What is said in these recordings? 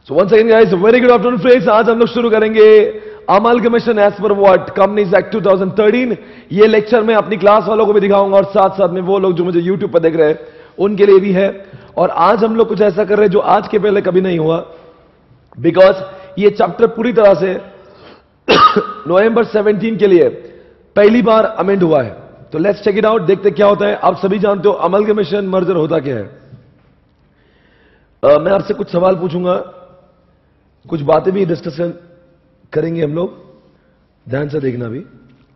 So once again guys, very good afternoon friends. आज हम लोग शुरू करेंगे amalgamation as per what companies act 2013. ये लेक्चर मैं अपनी क्लास वालों को भी दिखाऊंगा और साथ साथ में वो लोग जो मुझे यूट्यूब पर देख रहे हैं उनके लिए भी है. और आज हम लोग कुछ ऐसा कर रहे हैं जो आज के पहले कभी नहीं हुआ, बिकॉज ये चैप्टर पूरी तरह से नवंबर 17 के लिए पहली बार अमेंड हुआ है. तो लेट्स चेक इट आउट, देखते क्या होता है. आप सभी जानते हो अमालगमेशन मर्जर होता क्या है. मैं आपसे कुछ सवाल पूछूंगा, कुछ बातें भी डिस्कशन करेंगे हम लोग. ध्यान से देखना भी.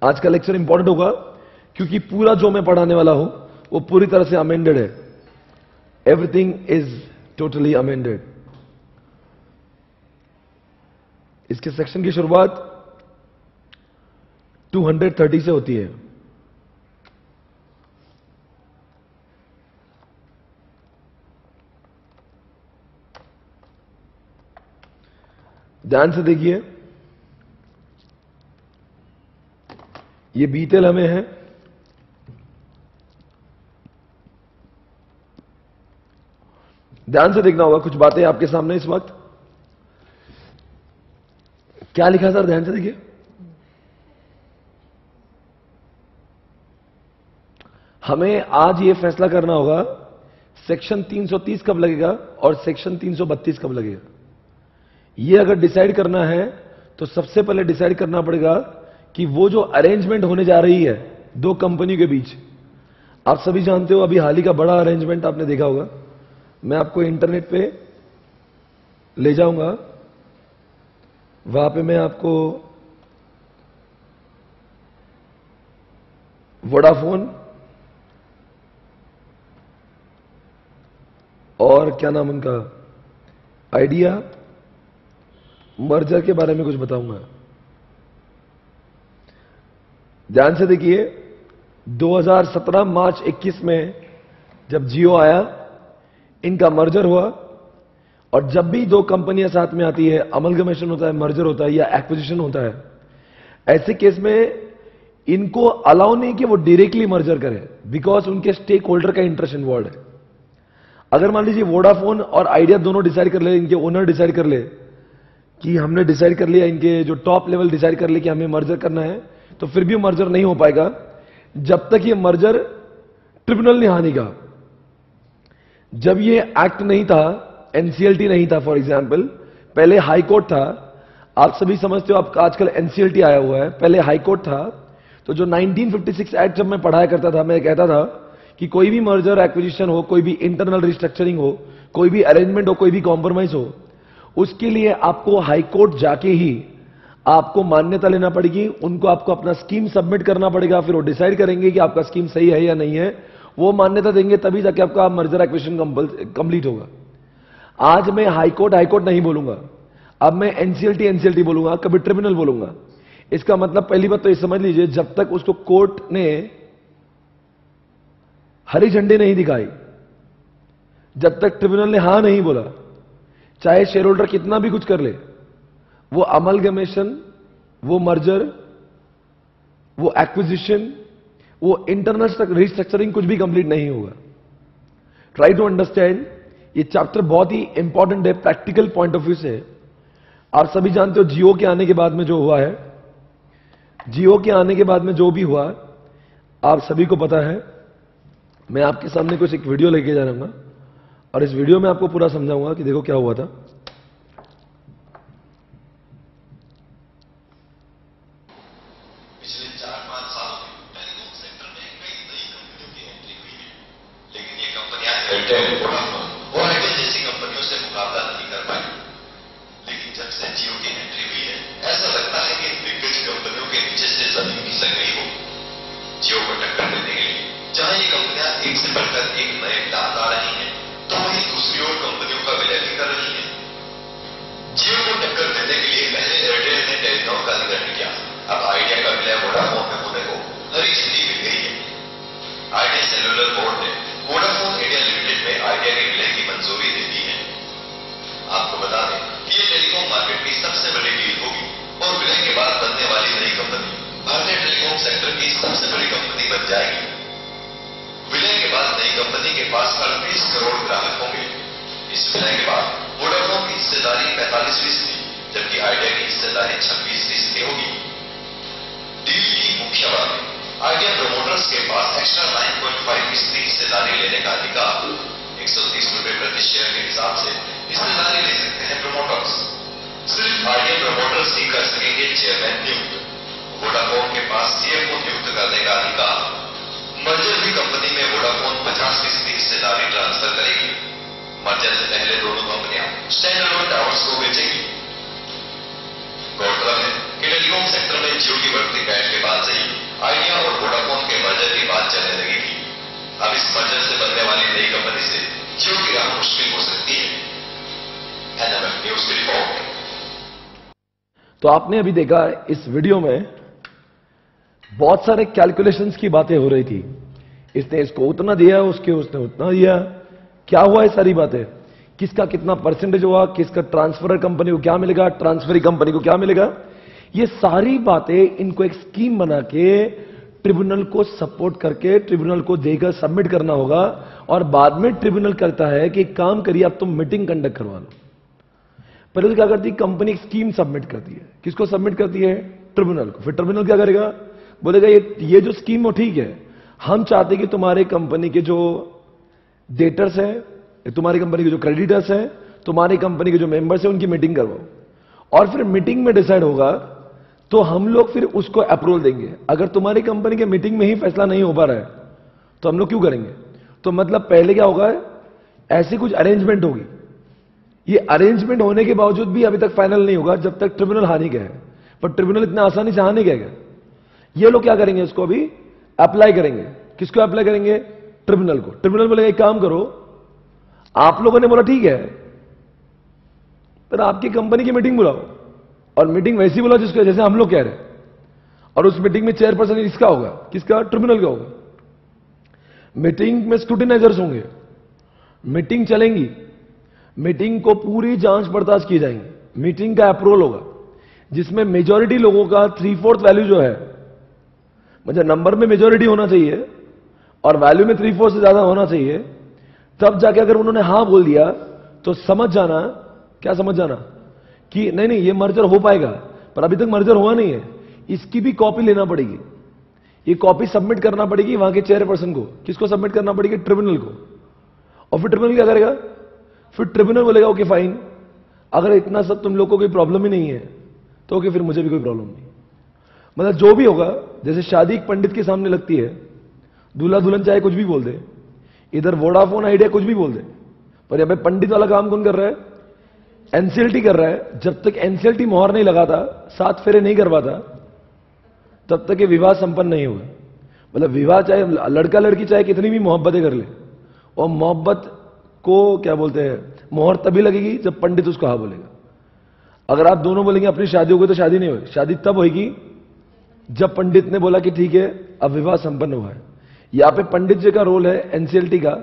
आज का लेक्चर इंपॉर्टेंट होगा क्योंकि पूरा जो मैं पढ़ाने वाला हूं वो पूरी तरह से अमेंडेड है. Everything is totally amended. इसके सेक्शन की शुरुआत 230 से होती है. ध्यान से देखिए, ये बीते लम्हे हैं. ध्यान से देखना होगा, कुछ बातें आपके सामने इस वक्त. क्या लिखा सर? ध्यान से देखिए. हमें आज ये फैसला करना होगा सेक्शन 330 कब लगेगा और सेक्शन 332 कब लगेगा. ये अगर डिसाइड करना है तो सबसे पहले डिसाइड करना पड़ेगा कि वो जो अरेंजमेंट होने जा रही है दो कंपनी के बीच. आप सभी जानते हो अभी हाल ही का बड़ा अरेंजमेंट आपने देखा होगा. मैं आपको इंटरनेट पे ले जाऊंगा, वहां पे मैं आपको वोडाफोन और क्या नाम उनका, आइडिया मर्जर के बारे में कुछ बताऊंगा. ध्यान से देखिए, 2017 मार्च 21 में जब जियो आया, इनका मर्जर हुआ. और जब भी दो कंपनियां साथ में आती है, अमलगमेशन होता है, मर्जर होता है या एक्विजिशन होता है, ऐसे केस में इनको अलाउ नहीं कि वो डायरेक्टली मर्जर करें, बिकॉज उनके स्टेक होल्डर का इंटरेस्ट इन्वॉल्व है. अगर मान लीजिए वोडाफोन और आइडिया दोनों डिसाइड कर ले, इनके ओनर डिसाइड कर ले कि हमने डिसाइड कर लिया, इनके जो टॉप लेवल डिसाइड कर ले कि हमें मर्जर करना है, तो फिर भी मर्जर नहीं हो पाएगा जब तक ये मर्जर ट्रिब्यूनल ने हाँ नहीं कहा. जब ये एक्ट नहीं था, एनसीएलटी नहीं था फॉर एग्जांपल, पहले हाई कोर्ट था. आप सभी समझते हो आपका आजकल एनसीएलटी आया हुआ है, पहले हाई कोर्ट था. तो जो 1956 एक्ट जब मैं पढ़ाया करता था, मैं कहता था कि कोई भी मर्जर एक्विजिशन हो, कोई भी इंटरनल रिस्ट्रक्चरिंग हो, कोई भी अरेंजमेंट हो, कोई भी कॉम्प्रोमाइज हो, उसके लिए आपको हाई कोर्ट जाके ही आपको मान्यता लेना पड़ेगी. उनको आपको अपना स्कीम सबमिट करना पड़ेगा, फिर वो डिसाइड करेंगे कि आपका स्कीम सही है या नहीं है. वो मान्यता देंगे तभी जाके आपका मर्जर एक्विजिशन कंप्लीट होगा. आज मैं हाई कोर्ट नहीं बोलूंगा, अब मैं एनसीएलटी बोलूंगा, कभी ट्रिब्यूनल बोलूंगा. इसका मतलब पहली बात तो ये समझ लीजिए, जब तक उसको कोर्ट ने हरी झंडी नहीं दिखाई, जब तक ट्रिब्यूनल ने हां नहीं बोला, चाहे शेयर होल्डर कितना भी कुछ कर ले, वो अमलगमेशन, वो मर्जर, वो एक्विजिशन, वो इंटरनल रिस्ट्रक्चरिंग कुछ भी कंप्लीट नहीं होगा. Try to understand. ये चैप्टर बहुत ही इंपॉर्टेंट है प्रैक्टिकल पॉइंट ऑफ व्यू से. आप सभी जानते हो जियो के आने के बाद में जो हुआ है, जियो के आने के बाद में जो भी हुआ आप सभी को पता है. मैं आपके सामने कुछ एक वीडियो लेके जा रहा हूं और इस वीडियो में आपको पूरा समझाऊंगा कि देखो क्या हुआ था. पिछले 4-5 सालों में टेलीकॉम सेक्टर में कई नई कंपनियों की एंट्री हुई है, लेकिन ये कंपनियां एयरटेल, वोडाफोन और आइडिया जैसी कंपनियों से मुकाबला नहीं कर पाई. लेकिन जब से जियो की एंट्री हुई है, ऐसा लगता है कि दिग्गज कंपनियों के नीचे से जमीन खिसक गई हो. जियो को टक्कर देने के लिए जहां ये कंपनियां एक से बढ़कर एक नए प्लान ला रही हैं, तो वहीं दूसरी ओर कंपनियों का विलय भी कर रही है. जियो को टक्कर देने के लिए पहले एयरटेल ने टेलीकॉम का अधिग्रहण किया. अब आइडिया का विलय वोडाफोन में होने को हरी झंडी मिल गई है. आइडिया सेलुलर बोर्ड ने वोडाफोन इंडिया लिमिटेड में आइडिया के विलय की मंजूरी दे दी है. आपको बता दें कि ये टेलीकॉम मार्केट की सबसे बड़ी डील होगी और विलय के बाद बनने वाली नई कंपनी भारतीय टेलीकॉम सेक्टर की सबसे बड़ी कंपनी बन जाएगी. विलय के बाद नई कंपनी के पास 38 करोड़ ग्राहक होंगे. इस विलय के बाद वोडाफोन की हिस्सेदारी 45% जबकि आइडिया की हिस्सेदारी 26% होगी। डील की मुख्य बातें, आइडिया प्रोमोटर्स के पास एक्स्ट्रा 9.5% हिस्सेदारी लेने का अधिकार, 130 रुपए प्रति शेयर के हिसाब से हिस्सेदारी ले सकते हैं प्रोमोटर्स। सिर्फ आइडिया प्रोमोटर्स ही कर सकेंगे चेयरमैन नियुक्त। वोडाफोन के पास सीएफओ नियुक्त करने का अधिकार। मर्जर हुई कंपनी में वोडाफोन 50% हिस्सेदारी ट्रांसफर करेगी। मर्जर से पहले दोनों कंपनियां स्टैंड अलोन टावर्स को बेचेंगी। गौरतलब है कि टेलीकॉम सेक्टर में जियो की बढ़ती पैठ के बाद से ही आइडिया और वोडाफोन के मर्जर की बात चलने लगेगी। अब इस मर्जर से बनने वाली नई कंपनी से जियो की राह मुश्किल हो सकती है। एनएमएफ न्यूज की रिपोर्ट। तो आपने अभी देखा इस वीडियो में बहुत सारे कैलकुलेशंस की बातें हो रही थी। इसने इसको उतना दिया, उसने उतना दिया। क्या हुआ है सारी बातें, किसका कितना परसेंटेज हुआ, किसका ट्रांसफर कंपनी को क्या मिलेगा, ट्रांसफरी कंपनी को क्या मिलेगा, ये सारी बातें इनको एक स्कीम बना के ट्रिब्यूनल को सपोर्ट करके ट्रिब्यूनल को देकर सबमिट करना होगा। और बाद में ट्रिब्यूनल करता है कि काम करिए, अब तुम मीटिंग कंडक्ट करवा लो। पहले तो क्या करती है कंपनी, एक स्कीम सबमिट करती है। किसको सबमिट करती है? ट्रिब्यूनल को। फिर ट्रिब्यूनल क्या करेगा? बोलेगा ये जो स्कीम हो ठीक है, हम चाहते कि तुम्हारे कंपनी के जो डेटर्स हैं, तुम्हारी कंपनी के जो क्रेडिटर्स हैं, तुम्हारी कंपनी के जो मेंबर्स हैं, उनकी मीटिंग करवाओ। और फिर मीटिंग में डिसाइड होगा तो हम लोग फिर उसको अप्रूवल देंगे। अगर तुम्हारी कंपनी के मीटिंग में ही फैसला नहीं हो पा रहा है तो हम लोग क्यों करेंगे? तो मतलब पहले क्या होगा, ऐसी कुछ अरेंजमेंट होगी। ये अरेंजमेंट होने के बावजूद भी अभी तक फाइनल नहीं होगा जब तक ट्रिब्यूनल हार नहीं गया है। पर ट्रिब्यूनल इतना आसानी से हार नहीं गया। ये लोग क्या करेंगे, इसको अभी अप्लाई करेंगे। किसको अप्लाई करेंगे? ट्रिब्यूनल को। ट्रिब्यूनल बोलेगा एक काम करो, आप लोगों ने बोला ठीक है, पर आपकी कंपनी की मीटिंग बुलाओ। और मीटिंग वैसी बुलाओ जिसको जैसे हम लोग कह रहे हैं। और उस मीटिंग में चेयरपर्सन इसका होगा, किसका? ट्रिब्यूनल का होगा। मीटिंग में स्क्रूटिनाइजर्स होंगे, मीटिंग चलेंगी, मीटिंग को पूरी जांच पड़ताल की जाएंगी, मीटिंग का अप्रूवल होगा जिसमें मेजॉरिटी लोगों का 3/4 वैल्यू जो है, मतलब नंबर में मेजॉरिटी होना चाहिए और वैल्यू में 3/4 से ज्यादा होना चाहिए। तब जाके अगर उन्होंने हां बोल दिया तो समझ जाना, क्या समझ जाना कि नहीं नहीं ये मर्जर हो पाएगा। पर अभी तक मर्जर हुआ नहीं है, इसकी भी कॉपी लेना पड़ेगी। ये कॉपी सबमिट करना पड़ेगी वहां के चेयरपर्सन को। किसको सबमिट करना पड़ेगी? ट्रिब्यूनल को। और फिर ट्रिब्यूनल क्या करेगा? फिर ट्रिब्यूनल बोलेगा ओके फाइन, अगर इतना सब तुम लोग को कोई प्रॉब्लम ही नहीं है तो ओके, फिर मुझे भी कोई प्रॉब्लम नहीं। मतलब जो भी होगा, जैसे शादी एक पंडित के सामने लगती है, दूल्हा दुल्हन चाहे कुछ भी बोल दे, इधर वोडाफोन आइडिया कुछ भी बोल दे, पर यहां पे पंडित वाला काम कौन कर रहा है? एनसीएलटी कर रहा है। जब तक एनसीएलटी मोहर नहीं लगाता, 7 फेरे नहीं करवाता, तब तक ये विवाह संपन्न नहीं होगा। मतलब विवाह चाहे लड़का लड़की चाहे कितनी भी मोहब्बतें कर ले, और मोहब्बत को क्या बोलते हैं, मोहर तभी लगेगी जब पंडित उसको हाँ बोलेगा। अगर आप दोनों बोलेंगे अपनी शादी हो गई तो शादी नहीं होगी। शादी तब होगी जब पंडित ने बोला कि ठीक है अब विवाह संपन्न हुआ है। यहां पे पंडित जी का रोल है एनसीएलटी का,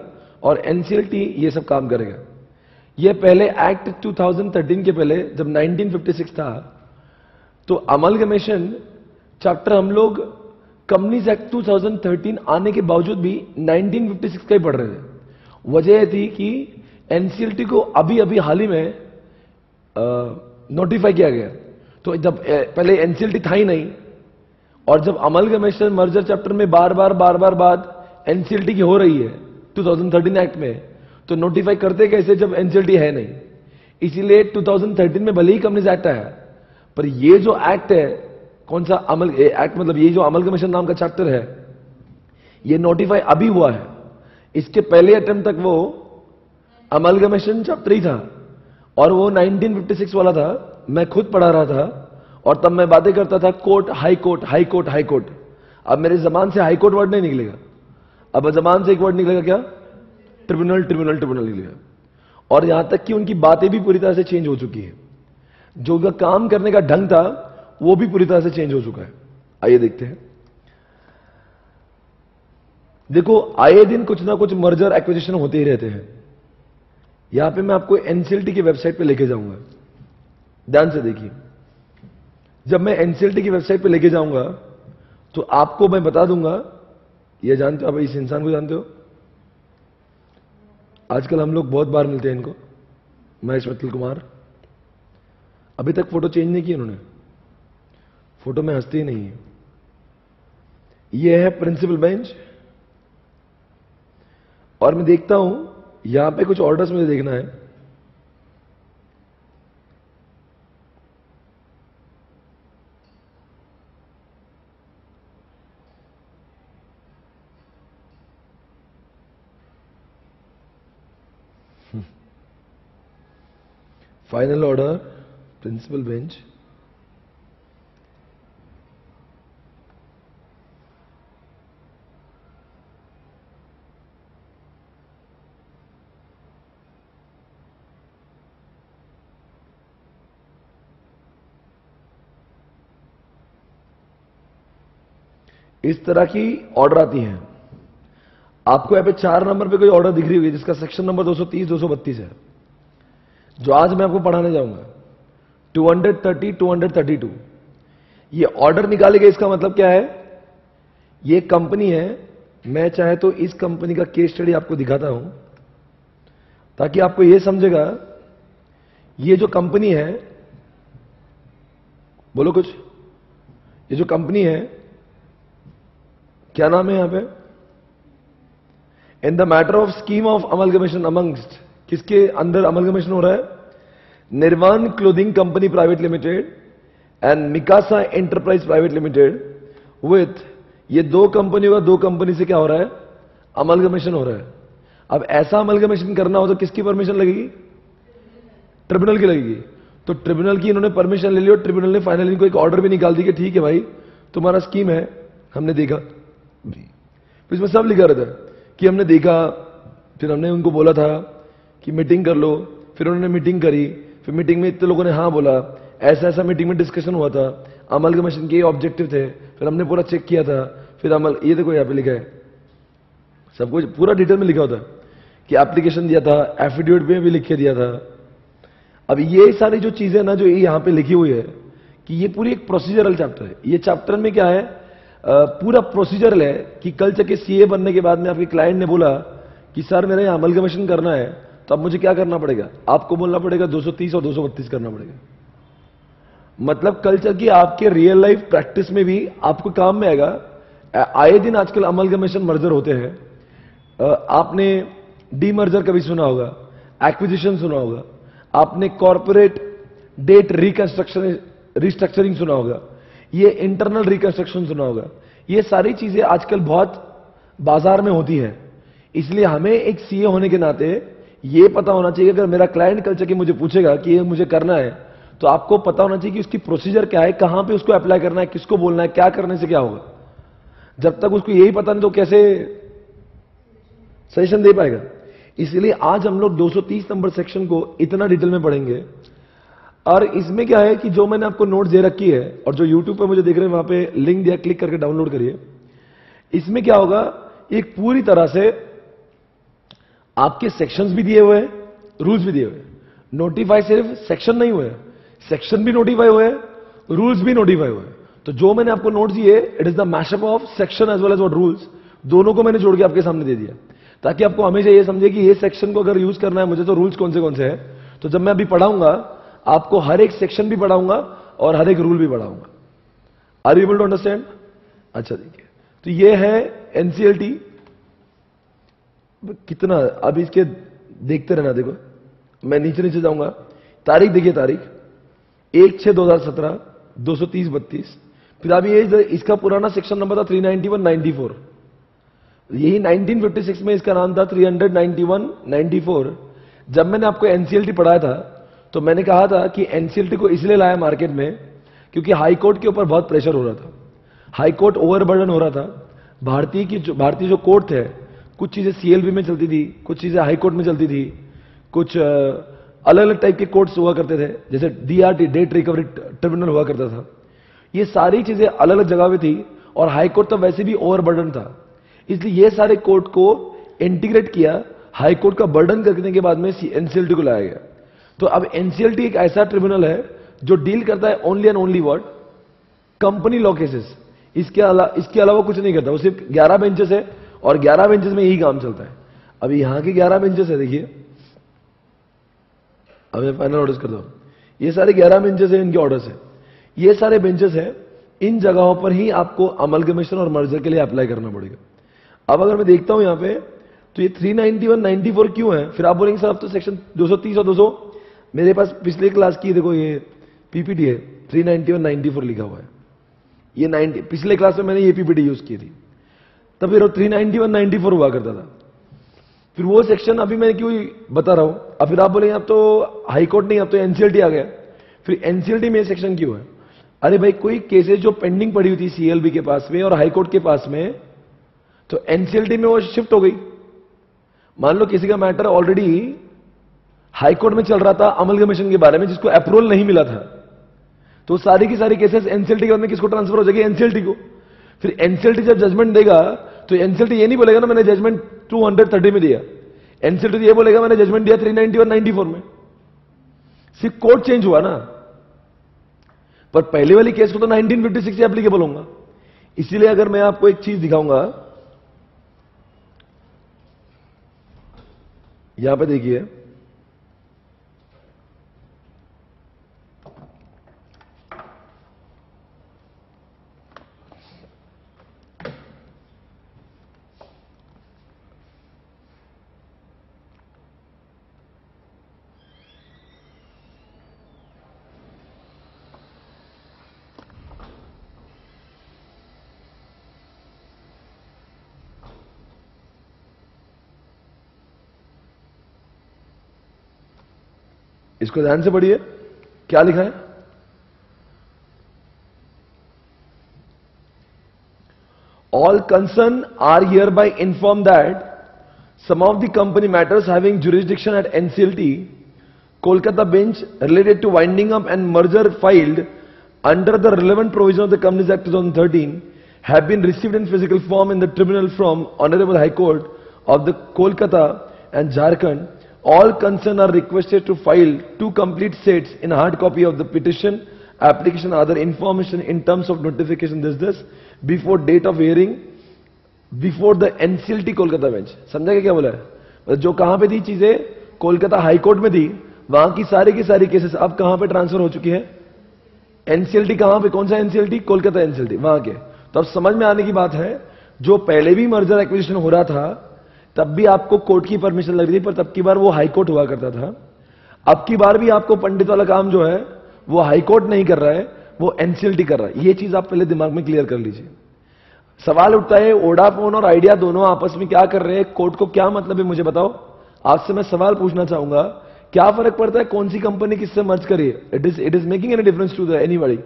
और एनसीएलटी ये सब काम करेगा। ये पहले एक्ट 2013 के पहले जब 1956 था तो अमलगमेशन चैप्टर हम लोग कंपनीज एक्ट 2013 आने के बावजूद भी 1956 का ही पढ़ रहे थे। वजह थी कि एनसीएलटी को अभी अभी हाल ही में नोटिफाई किया गया। तो जब पहले एनसीएलटी था ही नहीं, और जब अमलगमेशन मर्जर चैप्टर में बार बार बात एनसीएलटी की हो रही है 2013 एक्ट में, तो नोटिफाई करते कैसे जब एनसीएलटी है नहीं। इसीलिए 2013 में भले ही कंपनीज एक्ट आया, पर ये जो एक्ट है, कौन सा अमल एक्ट, मतलब ये जो अमलगमेशन नाम का चैप्टर है, ये नोटिफाई अभी हुआ है। इसके पहले अटेम्प्ट तक वो अमलगमेशन चैप्टर ही था, और वो 1956 वाला था। मैं खुद पढ़ा रहा था और तब मैं बातें करता था court, high court, high court, high court. अब मेरे जबान से हाई कोर्ट वर्ड नहीं निकलेगा, अब जबान से एक वर्ड निकलेगा, क्या? ट्रिब्यूनल, ट्रिब्यूनल, ट्रिब्यूनल निकलेगा। और यहां तक कि उनकी बातें भी पूरी तरह से चेंज हो चुकी है। जो उनका काम करने का ढंग था वो भी पूरी तरह से चेंज हो चुका है। आइए देखते हैं। देखो, आए दिन कुछ ना कुछ मर्जर एक्विजिशन होते ही रहते हैं। यहां पे मैं आपको एनसीएलटी की वेबसाइट पे लेके जाऊंगा, ध्यान से देखिए। जब मैं एनसीएलटी की वेबसाइट पे लेके जाऊंगा तो आपको मैं बता दूंगा, ये जानते हो आप इस इंसान को जानते हो? आजकल हम लोग बहुत बार मिलते हैं इनको, महेश मित्तल कुमार। अभी तक फोटो चेंज नहीं की उन्होंने, फोटो में हंसती ही नहीं है। ये है प्रिंसिपल बेंच, और मैं देखता हूं यहां पे कुछ ऑर्डर्स मुझे देखना है। Final order principal bench. इस तरह की ऑर्डर आती हैं। आपको यहां पे 4 नंबर पे कोई ऑर्डर दिख रही होगी जिसका सेक्शन नंबर 230 232 है, जो आज मैं आपको पढ़ाने जाऊंगा। 230 232 ये ऑर्डर निकालेगा। इसका मतलब क्या है? ये कंपनी है, मैं चाहे तो इस कंपनी का केस स्टडी आपको दिखाता हूं ताकि आपको यह समझेगा। ये जो कंपनी है, बोलो कुछ, ये जो कंपनी है क्या नाम है यहां पे? In the matter of scheme of amalgamation amongst, किसके अंदर अमलगमेशन हो रहा है? निर्वाण clothing company private limited and Mikasa enterprise private limited with, ये दो कंपनियों का दो कंपनी से क्या हो रहा है? अमलगमेशन हो रहा है। अब ऐसा अमलगमेशन करना हो तो किसकी परमिशन लगेगी? ट्रिब्यूनल की लगेगी। तो ट्रिब्यूनल की इन्होंने परमिशन ले ली और ट्रिब्यूनल ने फाइनली इनको एक ऑर्डर भी निकाल दी कि ठीक है भाई, तुम्हारा स्कीम है, हमने देखा। फिर इसमें सब लिखा रहता है कि हमने देखा, फिर हमने उनको बोला था कि मीटिंग कर लो, फिर उन्होंने मीटिंग करी, फिर मीटिंग में इतने लोगों ने हाँ बोला, ऐसा ऐसा मीटिंग में डिस्कशन हुआ था, अमलगमेशन के ऑब्जेक्टिव थे, फिर हमने पूरा चेक किया था, फिर अमल, ये देखो यहां पे लिखा है, सब कुछ पूरा डिटेल में लिखा होता है कि एप्लीकेशन दिया था, एफिडेविट में भी लिख के दिया था। अब ये सारी जो चीजें ना जो यहां पे लिखी हुई है कि ये पूरी एक प्रोसीजरल चैप्टर है। ये चैप्टर में क्या है? पूरा प्रोसीजरल है कि कल चके सीए बनने के बाद में आपके क्लाइंट ने बोला कि सर मेरा यहां अमलगमेशन करना है, तो अब मुझे क्या करना पड़ेगा? आपको बोलना पड़ेगा 230 और 232 करना पड़ेगा। मतलब कल चल के आपके रियल लाइफ प्रैक्टिस में भी आपको काम में आएगा। आए दिन आजकल अमलगमेशन मर्जर होते हैं। आपने डीमर्जर कभी सुना होगा, एक्विजिशन सुना होगा, आपने कॉर्पोरेट डेट रिकंस्ट्रक्शन रिस्ट्रक्चरिंग सुना होगा, ये इंटरनल रिकंस्ट्रक्शन सुना होगा। ये सारी चीजें आजकल बहुत बाजार में होती है। इसलिए हमें एक सीए होने के नाते ये पता होना चाहिए, अगर मेरा क्लाइंट कल चल के मुझे पूछेगा कि ये मुझे करना है, तो आपको पता होना चाहिए कि उसकी प्रोसीजर क्या है, कहां पे उसको अप्लाई करना है, किसको बोलना है, क्या करने से क्या होगा। जब तक उसको यही पता नहीं तो कैसे सजेशन दे पाएगा। इसलिए आज हम लोग 230 नंबर सेक्शन को इतना डिटेल में पढ़ेंगे। और इसमें क्या है कि जो मैंने आपको नोट दे रखी है और जो यूट्यूब पे मुझे देख रहे हैं वहां पे लिंक दिया, क्लिक करके डाउनलोड करिए। इसमें क्या होगा, एक पूरी तरह से आपके सेक्शंस भी दिए हुए हैं, रूल्स भी दिए हुए हैं। नोटिफाई सिर्फ सेक्शन नहीं हुए, सेक्शन भी नोटिफाई हुए, रूल्स भी नोटिफाई हुए। तो जो मैंने आपको नोट दिए, it is the mashup of section as well as rules, दोनों को मैंने जोड़ के आपके सामने दे दिया, ताकि आपको हमेशा ये समझे कि ये सेक्शन को अगर यूज करना है मुझे, तो रूल्स कौन से हैं। तो जब मैं अभी पढ़ाऊंगा आपको हर एक सेक्शन भी पढ़ाऊंगा और हर एक रूल भी पढ़ाऊंगा। Are you able to understand? अच्छा देखिए, तो ये है एनसीएलटी। कितना अब इसके देखते रहना, देखो मैं नीचे नीचे जाऊंगा। तारीख देखिए, तारीख 1/6/2017, 230-32। फिर अभी ये इसका पुराना सेक्शन नंबर था 391-94। यही 1956 में इसका नाम था 391-94। जब मैंने आपको एनसीएलटी पढ़ाया था तो मैंने कहा था कि एनसीएलटी को इसलिए लाया मार्केट में क्योंकि हाई कोर्ट के ऊपर बहुत प्रेशर हो रहा था, हाई कोर्ट ओवरबर्डन हो रहा था। भारतीय जो कोर्ट थे, कुछ चीजें सीएलबी में चलती थी, कुछ चीजें हाई कोर्ट में चलती थी, कुछ अलग अलग टाइप के कोर्ट्स हुआ करते थे, जैसे डीआरटी डेट रिकवरी ट्रिब्यूनल हुआ करता था। ये सारी चीजें अलग अलग जगह पे थी और हाई कोर्ट तो वैसे भी ओवरबर्डन था। इसलिए ये सारे कोर्ट को इंटीग्रेट किया, हाई कोर्ट का बर्डन करने के बाद में एनसीएलटी को लाया गया। तो अब एनसीएलटी एक ऐसा ट्रिब्यूनल है जो डील करता है only and only what? Company law cases. इसके अलावा कुछ नहीं करता। वो सिर्फ 11 बेंचेस है और 11 बेंचेस में यही काम चलता है। अभी यहां के 11 बेंचेस है, देखिए अब मैं फाइनल ऑर्डर्स करता हूं। ये सारे 11 बेंचेस हैं, इनके ऑर्डर्स हैं। ये सारे बेंचेस हैं, इन जगहों पर ही आपको अमलगमेशन और मर्जर के लिए अप्लाई करना पड़ेगा। अब अगर मैं देखता हूं यहां पे, तो ये 391 94 क्यों है? फिर आप बोलेंगे सर अब तो सेक्शन 230 और 200 मेरे पास पिछले क्लास की देखो ये पीपीटी है, 391 94 लिखा हुआ है। ये 90 पिछले क्लास में मैंने ये पीपीटी यूज की थी, तब फिर 391 94 हुआ करता था। फिर वो सेक्शन अभी मैं क्यों बता रहा हूं। अब फिर आप बोलेंगे अब तो हाई कोर्ट नहीं, अब तो एनसीएलटी आ गया। फिर एनसीएलटी में सेक्शन क्यों है? अरे भाई कोई केसेस जो पेंडिंग पड़ी हुई थी सीएलबी के पास में और हाई कोर्ट के पास में, तो एनसीएलटी में वो शिफ्ट हो गई। मान लो किसी का मैटर ऑलरेडी हाई कोर्ट में चल रहा था अमलगमेशन के बारे में, जिसको अप्रूवल नहीं मिला था, तो सारी की सारी केसेस एनसीएलटी के बाद में किसको ट्रांसफर हो जाएगी? एनसीएलटी को। फिर एनसीएलटी जब जजमेंट देगा तो एनसीएलटी ये नहीं बोलेगा ना मैंने जजमेंट 230 में दिया, एनसीएलटी ये बोलेगा मैंने जजमेंट दिया 391 94 में। सिर्फ कोर्ट चेंज हुआ ना, पर पहले वाली केस को तो 1956 से एप्लीकेबल होगा। इसीलिए अगर मैं आपको एक चीज दिखाऊंगा, यहां पे देखिए, इसको ध्यान से पढ़िए क्या लिखा है। All concerned are hereby informed that some of the company matters having jurisdiction at NCLT, Kolkata bench related to winding up and merger filed under the relevant provision of the Companies Act 2013 have been received in physical form in the tribunal from Honorable High Court of the Kolkata and Jharkhand. All concerned are requested to file 2 complete sets in hard copy of the petition, application, other information in terms of notification this before date of hearing before the NCLT Kolkata bench. समझा क्या बोला है? जो कहां पे थी चीजें Kolkata high court में थी, वहां की सारी केसेस अब कहां पे ट्रांसफर हो चुकी है? एनसीएलटी। कहां पे? कौन सा एनसीएलटी? कोलकाता एनसीएलटी, वहां के। तो अब समझ में आने की बात है, जो पहले भी मर्जर एक्विजिशन हो रहा था तब भी आपको कोर्ट की परमिशन लग रही थी, पर तब की बार वो हाई कोर्ट हुआ करता था। अब की बार भी आपको पंडित वाला काम जो है वो हाई कोर्ट नहीं कर रहा है, वो एनसीएलटी कर रहा है। ये चीज आप पहले दिमाग में क्लियर कर लीजिए। सवाल उठता है वोडाफोन और आइडिया दोनों आपस में क्या कर रहे हैं, कोर्ट को क्या मतलब है मुझे बताओ। आपसे मैं सवाल पूछना चाहूंगा, क्या फर्क पड़ता है कौन सी कंपनी किससे मर्ज करी? It is making any difference to the anybody?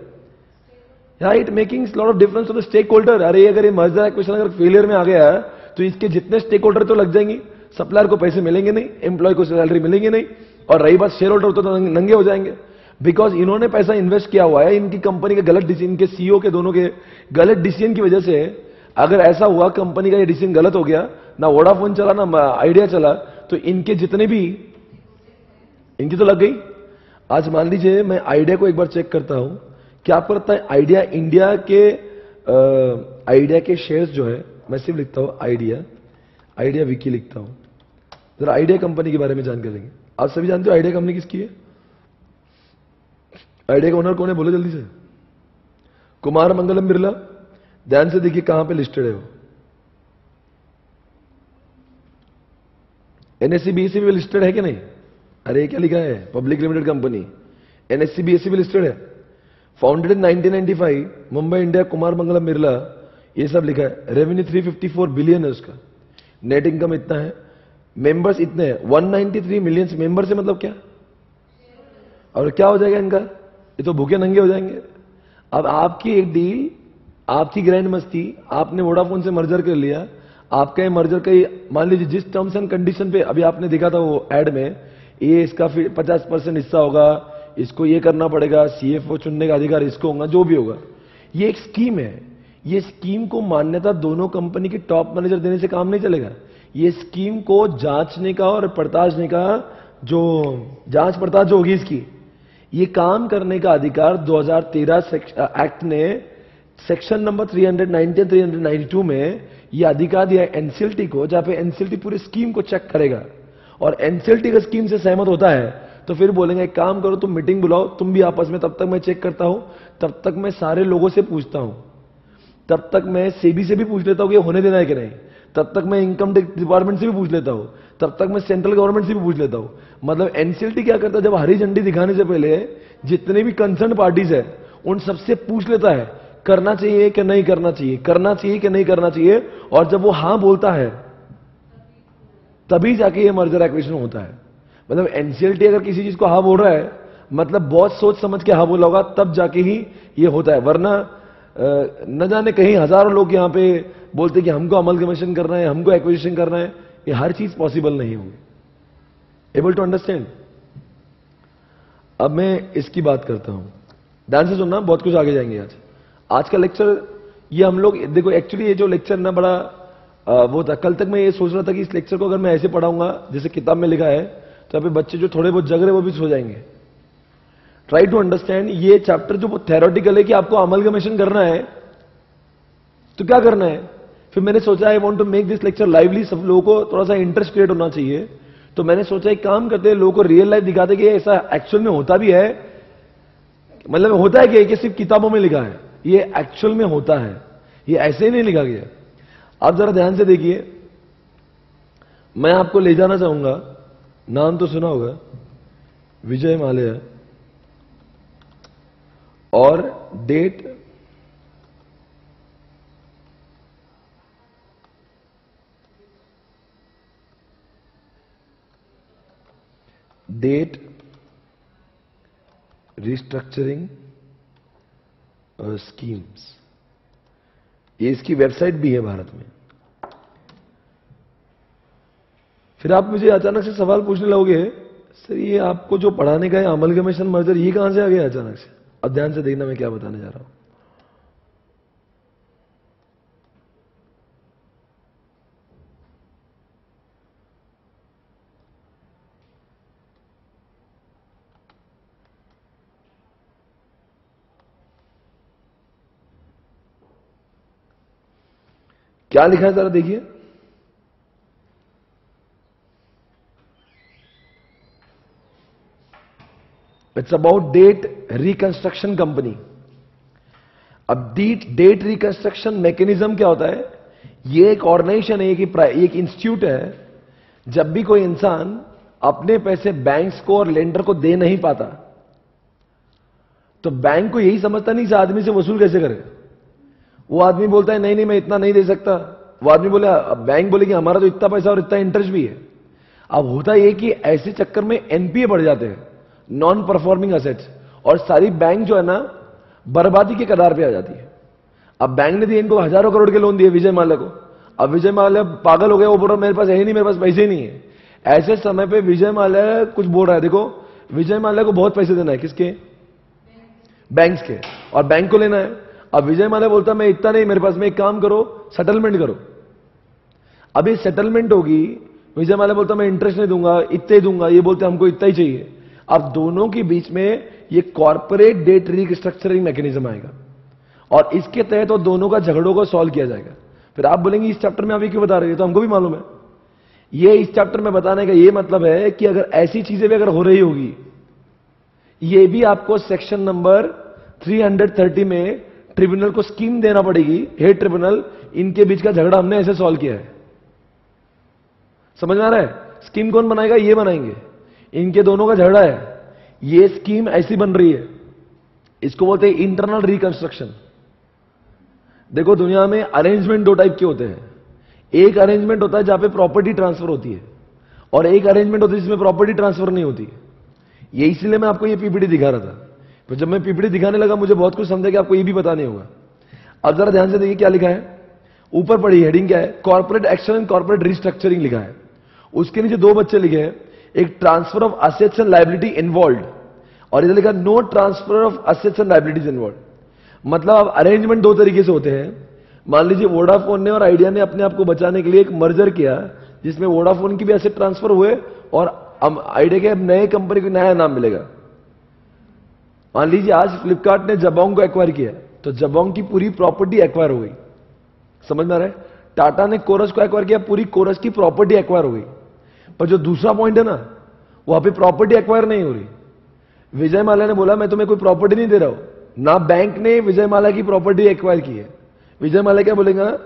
Right, making lot of difference to the stake holder. अरे अगर ये मर्जर एक्विजिशन अगर फेलियर में आ गया है तो इसके जितने स्टेक होल्डर तो लग जाएंगे, सप्लायर को पैसे मिलेंगे नहीं, एम्प्लॉय को सैलरी मिलेंगे नहीं, और रही बात शेयर होल्डर तो नंगे हो जाएंगे, बिकॉज इन्होंने पैसा इन्वेस्ट किया हुआ है। इनकी कंपनी के गलत डिसीजन, इनके सीईओ के दोनों के गलत डिसीजन की वजह से अगर ऐसा हुआ कंपनी का ये डिसीजन गलत हो गया, ना वोडाफोन चला ना आइडिया चला, तो इनके जितने भी इनकी तो लग गई। आज मान लीजिए मैं आइडिया को एक बार चेक करता हूं, क्या आपको लगता है आइडिया इंडिया के शेयर्स जो है, मैं सिर्फ लिखता हूं आइडिया विकी लिखता हूं, जरा आइडिया कंपनी के बारे में जानकारी देंगे। आप सभी जानते हो आइडिया कंपनी किसकी है? आइडिया का ओनर कौन है? बोलो जल्दी से। कुमार मंगलम बिरला। ध्यान से देखिए कहां पे लिस्टेड है वो। एनएससी बीएससी भी लिस्टेड है कि नहीं? अरे क्या लिखा है? Public limited company. NSC BSC भी लिस्टेड है। Founded in 1995, Mumbai India, Kumar Mangalam Birla, ये सब लिखा है। रेवेन्यू 354 बिलियन है उसका, नेट इनकम इतना है, मेंबर्स इतने हैं 193 मिलियन मेंबर से मतलब क्या? और क्या हो जाएगा इनका? ये तो भूखे नंगे हो जाएंगे। अब आपकी एक डील, आपकी ग्रैंड मस्ती, आपने वोडाफोन से मर्जर कर लिया, आपका ये मर्जर का मान लीजिए जिस टर्म्स एंड कंडीशन पे अभी आपने देखा था वो एड में, ये इसका 50% हिस्सा होगा, इसको ये करना पड़ेगा, सीएफओ चुनने का अधिकार इसको होगा, जो भी होगा। ये एक स्कीम है। ये स्कीम को मान्यता दोनों कंपनी के टॉप मैनेजर देने से काम नहीं चलेगा। ये स्कीम को जांचने का और पड़तालने का, जो जांच पड़ताल जो होगी इसकी, ये काम करने का अधिकार 2013 एक्ट ने सेक्शन नंबर 390 392 में ये अधिकार दिया है एनसीएलटी को, जहां पे एनसीएलटी पूरी स्कीम को चेक करेगा, और एनसीएलटी का स्कीम से सहमत होता है तो फिर बोलेंगे एक काम करो, तुम मीटिंग बुलाओ, तुम भी आपस में, तब तक मैं चेक करता हूं, तब तक मैं सारे लोगों से पूछता हूं, तब तक मैं सेबी से भी पूछ लेता हूं कि होने देना है कि नहीं, तब तक मैं इनकम टैक्स डिपार्टमेंट से भी पूछ लेता हूं, तब तक मैं सेंट्रल गवर्नमेंट से भी पूछ लेता हूं। मतलब एनसीएलटी क्या करता है, जब हरी झंडी दिखाने से पहले जितने भी कंसर्न पार्टीज है उन सबसे पूछ लेता है करना चाहिए कि नहीं करना चाहिए, करना चाहिए कि नहीं करना चाहिए, और जब वो हां बोलता है तभी जाके ये मर्जर एक्विजिशन होता है। मतलब एनसीएलटी अगर किसी चीज को हाँ बोल रहा है, मतलब बहुत सोच समझ के हाँ बोला होगा, तब जाके ही ये होता है। वरना न जाने कहीं हजारों लोग यहां पे बोलते कि हमको अमलगमेशन करना है, हमको एक्विजिशन करना है, ये हर चीज पॉसिबल नहीं होगी। Able to understand? अब मैं इसकी बात करता हूं, ध्यान से सुनना, बहुत कुछ आगे जाएंगे। आज का लेक्चर ये हम लोग देखो, एक्चुअली ये जो लेक्चर ना बड़ा वो था। कल तक मैं ये सोच रहा था कि इस लेक्चर को अगर मैं ऐसे पढ़ाऊंगा जैसे किताब में लिखा है, तो अभी बच्चे जो थोड़े बहुत जग रहे वो भी सो जाएंगे। ट्राई टू अंडरस्टैंड, ये चैप्टर जो थेरोटिकल है कि आपको अमलगमेशन करना है तो क्या करना है। फिर मैंने सोचा I want to make this lecture lively, सब लोगों को थोड़ा सा इंटरेस्ट क्रिएट होना चाहिए। तो मैंने सोचा एक काम करते हैं, लोगों को रियल लाइफ दिखाते कि ऐसा एक्चुअल में होता भी है, मतलब होता है कि सिर्फ किताबों में लिखा है, ये एक्चुअल में होता है, ये ऐसे ही नहीं लिखा गया। आप जरा ध्यान से देखिए, मैं आपको ले जाना चाहूंगा, नाम तो सुना होगा, विजय माल्या, और डेट रिस्ट्रक्चरिंग स्कीम्स, ये इसकी वेबसाइट भी है भारत में। फिर आप मुझे अचानक से सवाल पूछने लगोगे, सर ये आपको जो पढ़ाने का है अमलगमेशन मर्जर, ये कहां से आ गया अचानक से? अब ध्यान से देखना मैं क्या बताने जा रहा हूं। क्या लिखा है जरा देखिए, it's about debt reconstruction company. अब डेट रिकंस्ट्रक्शन मैकेनिज्म क्या होता है? ये एक ऑर्गेनाइजेशन है, एक इंस्टीट्यूट है। जब भी कोई इंसान अपने पैसे बैंक्स को और लेंडर को दे नहीं पाता, तो बैंक को यही समझता नहीं इस आदमी से वसूल कैसे करे। वो आदमी बोलता है नहीं नहीं मैं इतना नहीं दे सकता, वो आदमी बोले, बैंक बोले कि हमारा तो इतना पैसा और इतना इंटरेस्ट भी है। अब होता यह कि ऐसे चक्कर में एनपीए बढ़ जाते हैं, नॉन परफॉर्मिंग असेट्स, और सारी बैंक जो है ना बर्बादी के कगार पे आ जाती है। अब बैंक ने दिए इनको हजारों करोड़ के लोन दिए विजय माल्या को। अब विजय माल्या पागल हो गया, वो बोल रहा मेरे पास है ही नहीं, मेरे पास पैसे ही नहीं है। ऐसे समय पे विजय माल्या कुछ बोल रहा है, देखो विजय माल्या को बहुत पैसे देना है, किसके? बैंक्स के, और बैंक को लेना है। अब विजय माल्या बोलता मैं इतना नहीं मेरे पास, में एक काम करो सेटलमेंट करो। अब ये सेटलमेंट होगी, विजय माल्या बोलता मैं इंटरेस्ट नहीं दूंगा, इतना ही दूंगा, ये बोलते हमको इतना ही चाहिए। अब दोनों के बीच में ये कॉर्पोरेट डेट रिस्ट्रक्चरिंग मैकेनिज्म आएगा, और इसके तहत तो दोनों का झगड़ों को सॉल्व किया जाएगा। फिर आप बोलेंगे इस चैप्टर में अभी क्यों बता रहे हो, तो हमको भी मालूम है। ये इस चैप्टर में बताने का ये मतलब है कि अगर ऐसी चीजें भी अगर हो रही होगी, ये भी आपको सेक्शन नंबर 330 में ट्रिब्यूनल को स्कीम देना पड़ेगी। हेड ट्रिब्यूनल, इनके बीच का झगड़ा हमने ऐसे सॉल्व किया है। समझ में आ रहा है? स्कीम कौन बनाएगा? ये बनाएंगे, इनके दोनों का झगड़ा है, ये स्कीम ऐसी बन रही है, इसको बोलते हैं इंटरनल रिकंस्ट्रक्शन। देखो दुनिया में अरेंजमेंट दो टाइप के होते हैं। एक अरेंजमेंट होता है जहां पे प्रॉपर्टी ट्रांसफर होती है, और एक अरेंजमेंट होती है जिसमें प्रॉपर्टी ट्रांसफर नहीं होती। ये इसलिए मैं आपको ये पीपीटी दिखा रहा था। तो जब मैं पीपीटी दिखाने लगा मुझे बहुत कुछ समझा कि आपको ये भी बताने होगा। अब जरा ध्यान से देखिए क्या लिखा है, ऊपर पढ़ी हेडिंग क्या है, corporate action and corporate restructuring लिखा है। उसके नीचे दो बच्चे लिखे हैं, एक transfer of assets and liability involve, और इधर लिखा no transfer of assets and liabilities involve. मतलब अरेंजमेंट दो तरीके से होते हैं। मान लीजिए वोडाफोन ने और आइडिया ने अपने आप को बचाने के लिए एक मर्जर किया, जिसमें वोडाफोन की भी एसेट ट्रांसफर हुए और आइडिया के नए कंपनी को नया नाम मिलेगा। मान लीजिए आज फ्लिपकार्ट ने जबोंग को एक्वायर किया, तो जबोंग की पूरी प्रॉपर्टी एक्वायर हो गई। समझ में आ रहा है? टाटा ने कोरस को एक्वायर किया, पूरी कोरस की प्रॉपर्टी एक्वायर हो गई। पर जो दूसरा पॉइंट है ना, वहां पे प्रॉपर्टी एक्वायर नहीं हो रही। विजय माल्या ने बोला मैं तुम्हें कोई प्रॉपर्टी नहीं दे रहा हूं, ना बैंक ने विजय माल्या की प्रॉपर्टी एक्वायर की है। विजय माल्या क्या बोलेगा,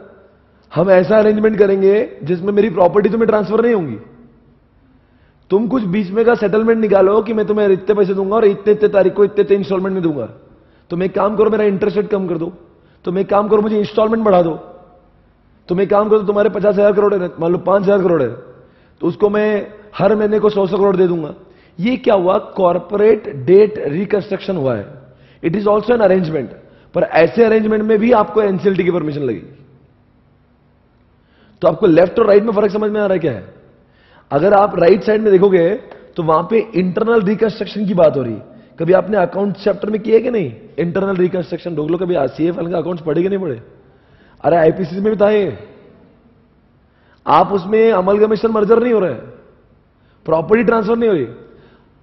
हम ऐसा अरेंजमेंट करेंगे जिसमें मेरी प्रॉपर्टी तुम्हें ट्रांसफर नहीं होंगी। तुम कुछ बीच में का सेटलमेंट निकालो कि मैं तुम्हें इतने पैसे दूंगा और इतने इतने तारीख को इतने इंस्टॉलमेंट में दूंगा। तुम एक काम करो, मेरा इंटरेस्ट रेट कम कर दो। तुम एक काम करो, मुझे इंस्टॉलमेंट बढ़ा दो। तुम एक काम करो, तुम्हारे 50,000 करोड़ है, मान लो 5,000 करोड़ है, तो उसको मैं हर महीने को 100 करोड़ दे दूंगा। ये क्या हुआ, कॉर्पोरेट डेट रिकंस्ट्रक्शन हुआ है। It is also an arrangement, पर ऐसे अरेंजमेंट में भी आपको एनसीएलटी की परमिशन लगेगी। तो आपको लेफ्ट और राइट में फर्क समझ में आ रहा है क्या है? अगर आप राइट साइड में देखोगे तो वहां पे इंटरनल रिकंस्ट्रक्शन की बात हो रही। कभी आपने अकाउंट चैप्टर में किया कि नहीं? इंटरनल रिकंस्ट्रक्शन ढूंढ लो, कभी सीएफएल का अकाउंट्स पढ़े कि नहीं पढ़े? अरे आईपीसी में भी था ये। आप उसमें अमलगमेशन मर्जर नहीं हो रहा है, प्रॉपर्टी ट्रांसफर नहीं हो रही।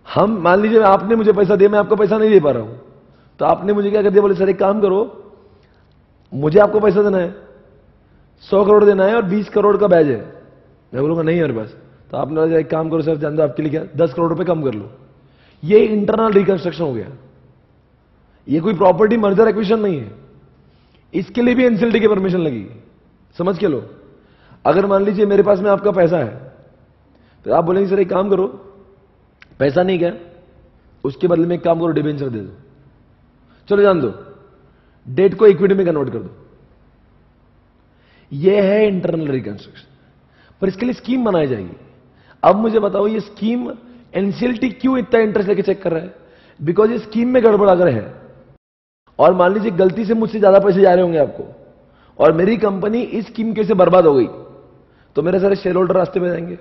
हम मान लीजिए आपने मुझे पैसा दिया, मैं आपको पैसा नहीं दे पा रहा हूं, तो आपने मुझे क्या कर दिया, बोले सर एक काम करो, मुझे आपको पैसा देना है, 100 करोड़ देना है और 20 करोड़ का बैज है। मैं बोलूंगा नहीं है मेरे पास, तो आपने बोला एक काम करो सर, जान दो आपके लिए क्या 10 करोड़ रुपए कम कर लो। ये इंटरनल रिकंस्ट्रक्शन हो गया, ये कोई प्रॉपर्टी मर्जर एक्विजिशन नहीं है। इसके लिए भी एनसीएलटी की परमिशन लगेगी, समझ के लो। अगर मान लीजिए मेरे पास में आपका पैसा है, तो आप बोलेंगे सर एक काम करो, पैसा नहीं क्या, उसके बदले में एक काम करो, डिबेंचर दे दो, चलो जान दो, डेट को इक्विटी में कन्वर्ट कर दो। यह है इंटरनल रिकंस्ट्रक्शन, पर इसके लिए स्कीम बनाई जाएगी। अब मुझे बताओ, ये स्कीम एनसीएलटी क्यों इतना इंटरेस्ट लेके चेक कर रहा है? बिकॉज ये स्कीम में गड़बड़ अगर है, और मान लीजिए गलती से मुझसे ज्यादा पैसे जा रहे होंगे आपको, और मेरी कंपनी इस स्कीम के से बर्बाद हो गई, तो मेरे सारे शेयर होल्डर रास्ते में जाएंगे।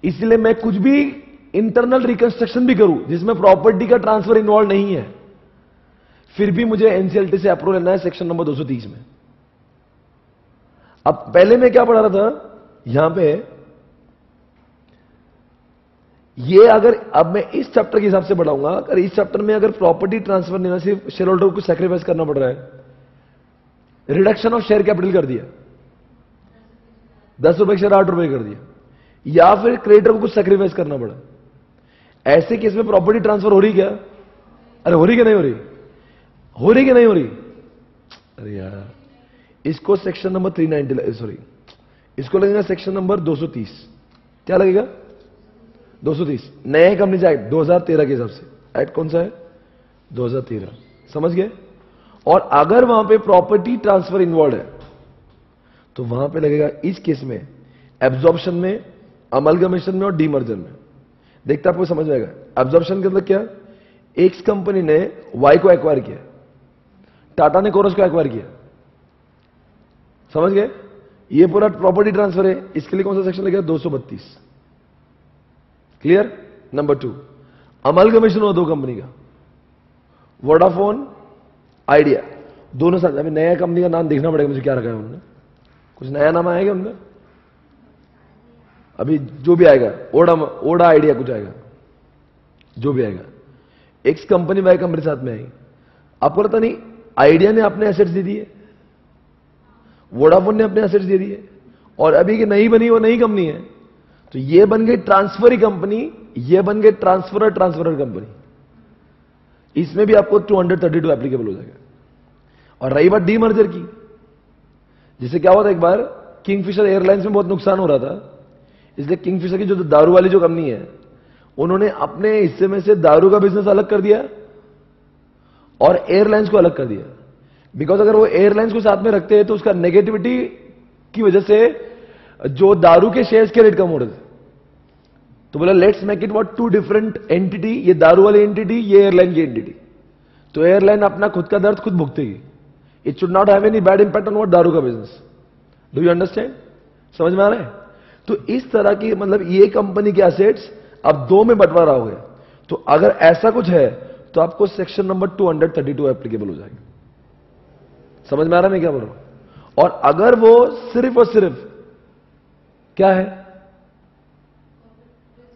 इसलिए मैं कुछ भी इंटरनल रिकंस्ट्रक्शन भी करूं जिसमें प्रॉपर्टी का ट्रांसफर इन्वॉल्व नहीं है, फिर भी मुझे एनसीएलटी से अप्रूवल लेना है सेक्शन नंबर 230 में। अब पहले मैं क्या पढ़ा रहा था यहां पे, ये अगर अब मैं इस चैप्टर के हिसाब से पढ़ाऊंगा, अगर इस चैप्टर में अगर प्रॉपर्टी ट्रांसफर नहीं, सिर्फ शेयर होल्डर को सैक्रिफाइस करना पड़ रहा है, रिडक्शन ऑफ शेयर कैपिटल कर दिया, 10 रुपए से 8 रुपए कर दिया, या फिर क्रेडिटर को कुछ सैक्रिफाइस करना पड़ा, ऐसे केस में प्रॉपर्टी ट्रांसफर हो रही क्या? अरे हो रही कि नहीं हो रही? हो रही कि नहीं हो रही? अरे यार, इसको सेक्शन नंबर 390, सॉरी, इसको लगेगा सेक्शन नंबर 230। क्या लगेगा? 230 नए कंपनी एक्ट 2013 के हिसाब से। एक्ट कौन सा है? 2013, समझ गए? और अगर वहां पे प्रॉपर्टी ट्रांसफर इन्वॉल्व है, तो वहां पे लगेगा इस केस में एब्जॉर्प्शन में, अमलगमेशन में और डीमर्जर में। देखते आपको समझ में आएगा। एब्जॉर्प्शन के मतलब क्या? एक्स कंपनी ने वाई को एक्वायर किया, टाटा ने कोरस को एक्वायर किया, समझ गए? ये पूरा प्रॉपर्टी ट्रांसफर है। इसके लिए कौन सा सेक्शन लगेगा? 232। क्लियर? नंबर 2, अमलगमेशन हुआ दो कंपनी का, वोडाफोन आइडिया, दोनों साथ। अभी नया कंपनी का नाम देखना पड़ेगा मुझे, क्या रखा है उन्होंने, कुछ नया नाम आएगा उनका, अभी जो भी आएगा, ओडा आइडिया कुछ आएगा, जो भी आएगा। एक्स कंपनी वाई कंपनी साथ में आएगी। आपको पता नहीं, आइडिया ने अपने एसेट्स दे दिए, वोडाफोन ने अपने एसेट्स दे दिए, और अभी की नई बनी वो नई कंपनी है, तो ये बन गई ट्रांसफरी कंपनी, ये बन गई ट्रांसफरर कंपनी। इसमें भी आपको 232 एप्लीकेबल हो जाएगा। और रही बात डीमर्जर की, जिसे क्या हुआ था, एक बार किंगफिशर एयरलाइंस में बहुत नुकसान हो रहा था, इसलिए किंगफिशर की जो दारू वाली जो कंपनी है, उन्होंने अपने हिस्से में से दारू का बिजनेस अलग कर दिया और एयरलाइंस को अलग कर दिया। बिकॉज अगर वो एयरलाइंस को साथ में रखते हैं तो उसका नेगेटिविटी की वजह से जो दारू के शेयर्स के रेट कम हो रहे थे, तो बोला let's make it what 2 different entity, ये दारू वाली एंटिटी, ये एयरलाइन की एंटिटी। तो एयरलाइन अपना खुद का दर्द खुद भुगतेगी। It should not have any bad impact on what दारू का बिजनेस। Do you understand? समझ में आ रहा है? तो इस तरह की, मतलब ये कंपनी के एसेट्स अब 2 में बंटवारा हो गया। तो अगर ऐसा कुछ है तो आपको सेक्शन नंबर 232 एप्लीकेबल हो जाएगा। समझ में आ रहा है मैं क्या बोल रहा हूं? और अगर वो सिर्फ और सिर्फ क्या है,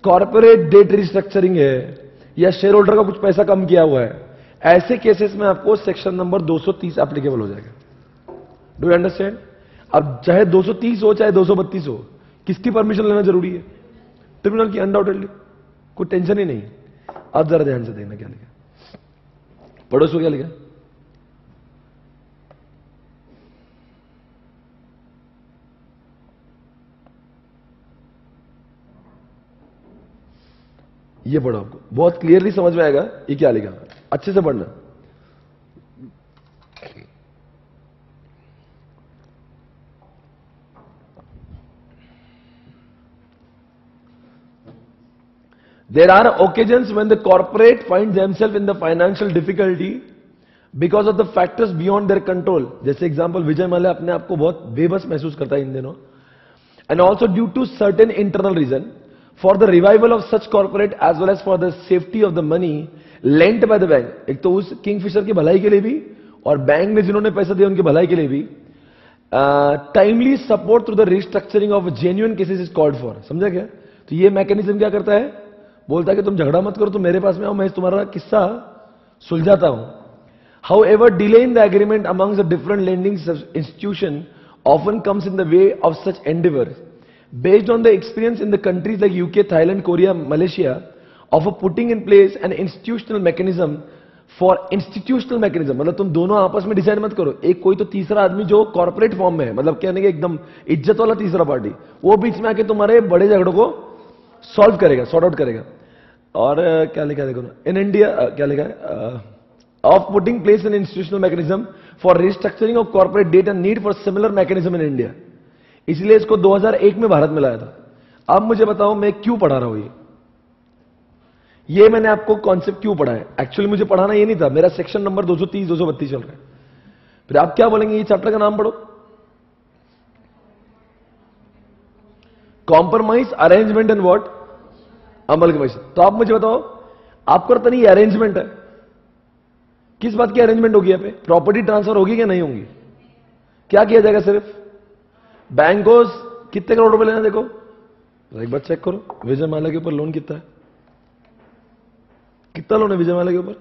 कॉर्पोरेट डेट रिस्ट्रक्चरिंग है, या शेयर होल्डर का कुछ पैसा कम किया हुआ है, ऐसे केसेस में आपको सेक्शन नंबर 230 एप्लीकेबल हो जाएगा। Do you understand? अब चाहे 230 हो चाहे 232 हो, किसकी परमिशन लेना जरूरी है? ट्रिब्यूनल की, अनडाउटेडली। कोई टेंशन ही नहीं। अब जरा ध्यान से देखना क्या लिखा, पढ़ो सो क्या लिखा। ये पढ़ो, आपको बहुत क्लियरली समझ में आएगा ये क्या लिखा, अच्छे से पढ़ना। There are occasions when the corporate finds themselves in the financial difficulty because of the factors beyond their control. जैसे एग्जांपल विजय माल्या अपने आप को बहुत बेबस महसूस करता है इन दिनों, and also due to certain internal reason for the revival of such corporate as well as for the safety of the money lent by the bank. एक तो उस किंगफिशर की भलाई के लिए भी और बैंक ने जिन्होंने पैसा दिया उनकी भलाई के लिए भी timely support through the restructuring of genuine cases is called for. समझा क्या? तो ये मैकेनिज्म क्या करता है, बोलता है कि तुम झगड़ा मत करो, तुम मेरे पास में आओ, मैं तुम्हारा किस्सा सुलझाता हूं। However, delay in the agreement amongst the different lending institution often comes in the way of such endeavors. Based on the experience in the countries like UK, Thailand, Korea, Malaysia, of putting in place an institutional mechanism मतलब तुम दोनों आपस में decide मत करो, एक कोई तो तीसरा आदमी जो कॉर्पोरेट फॉर्म में है, मतलब कहने के एकदम इज्जत वाला तीसरा पार्टी, वो बीच में आके तुम्हारे बड़े झगड़ों को सॉल्व करेगा, सॉर्ट आउट करेगा। और क्या लिखा है देखो ना, इन इंडिया क्या लिखा है, of putting place an institutional mechanism for restructuring of corporate debt and need for similar mechanism in India. इसलिए इसको 2001 में भारत में लाया था। अब मुझे बताओ मैं क्यों पढ़ा रहा हूं ये मैंने आपको कॉन्सेप्ट क्यों पढ़ा है? एक्चुअली मुझे पढ़ाना ये नहीं था, मेरा सेक्शन नंबर 230 232 चल रहा है। फिर आप क्या बोलेंगे, ये चैप्टर का नाम पढ़ो, compromise arrangement and what, amalgamation. तो आप मुझे बताओ, आपको पता नहीं अरेंजमेंट है, किस बात की अरेंजमेंट होगी? यहाँ पे प्रॉपर्टी ट्रांसफर होगी क्या नहीं होगी? क्या किया जाएगा? सिर्फ बैंक को कितने करोड़ रुपए लेना, देखो एक बार चेक करो, विजय माल्या के ऊपर लोन कितना है, कितना लोन है विजय माल्या के ऊपर?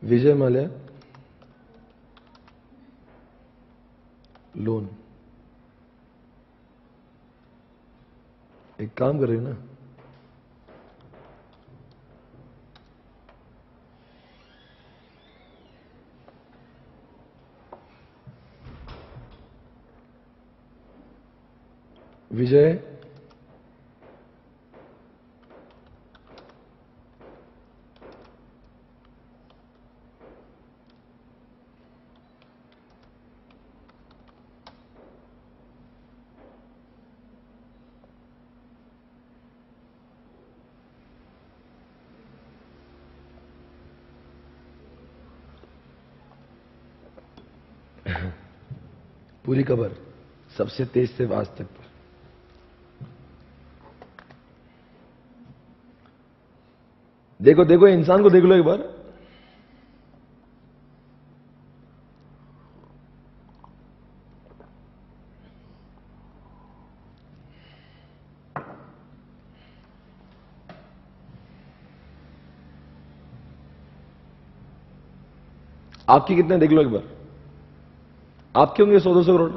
विजय माल्या लोन, एक काम कर रही हो ना, विजय पूरी खबर सबसे तेज से आज तक पर। देखो देखो इंसान को देख लो एक बार, आपकी कितने देख लो एक बार, आपके होंगे 100-200 करोड़।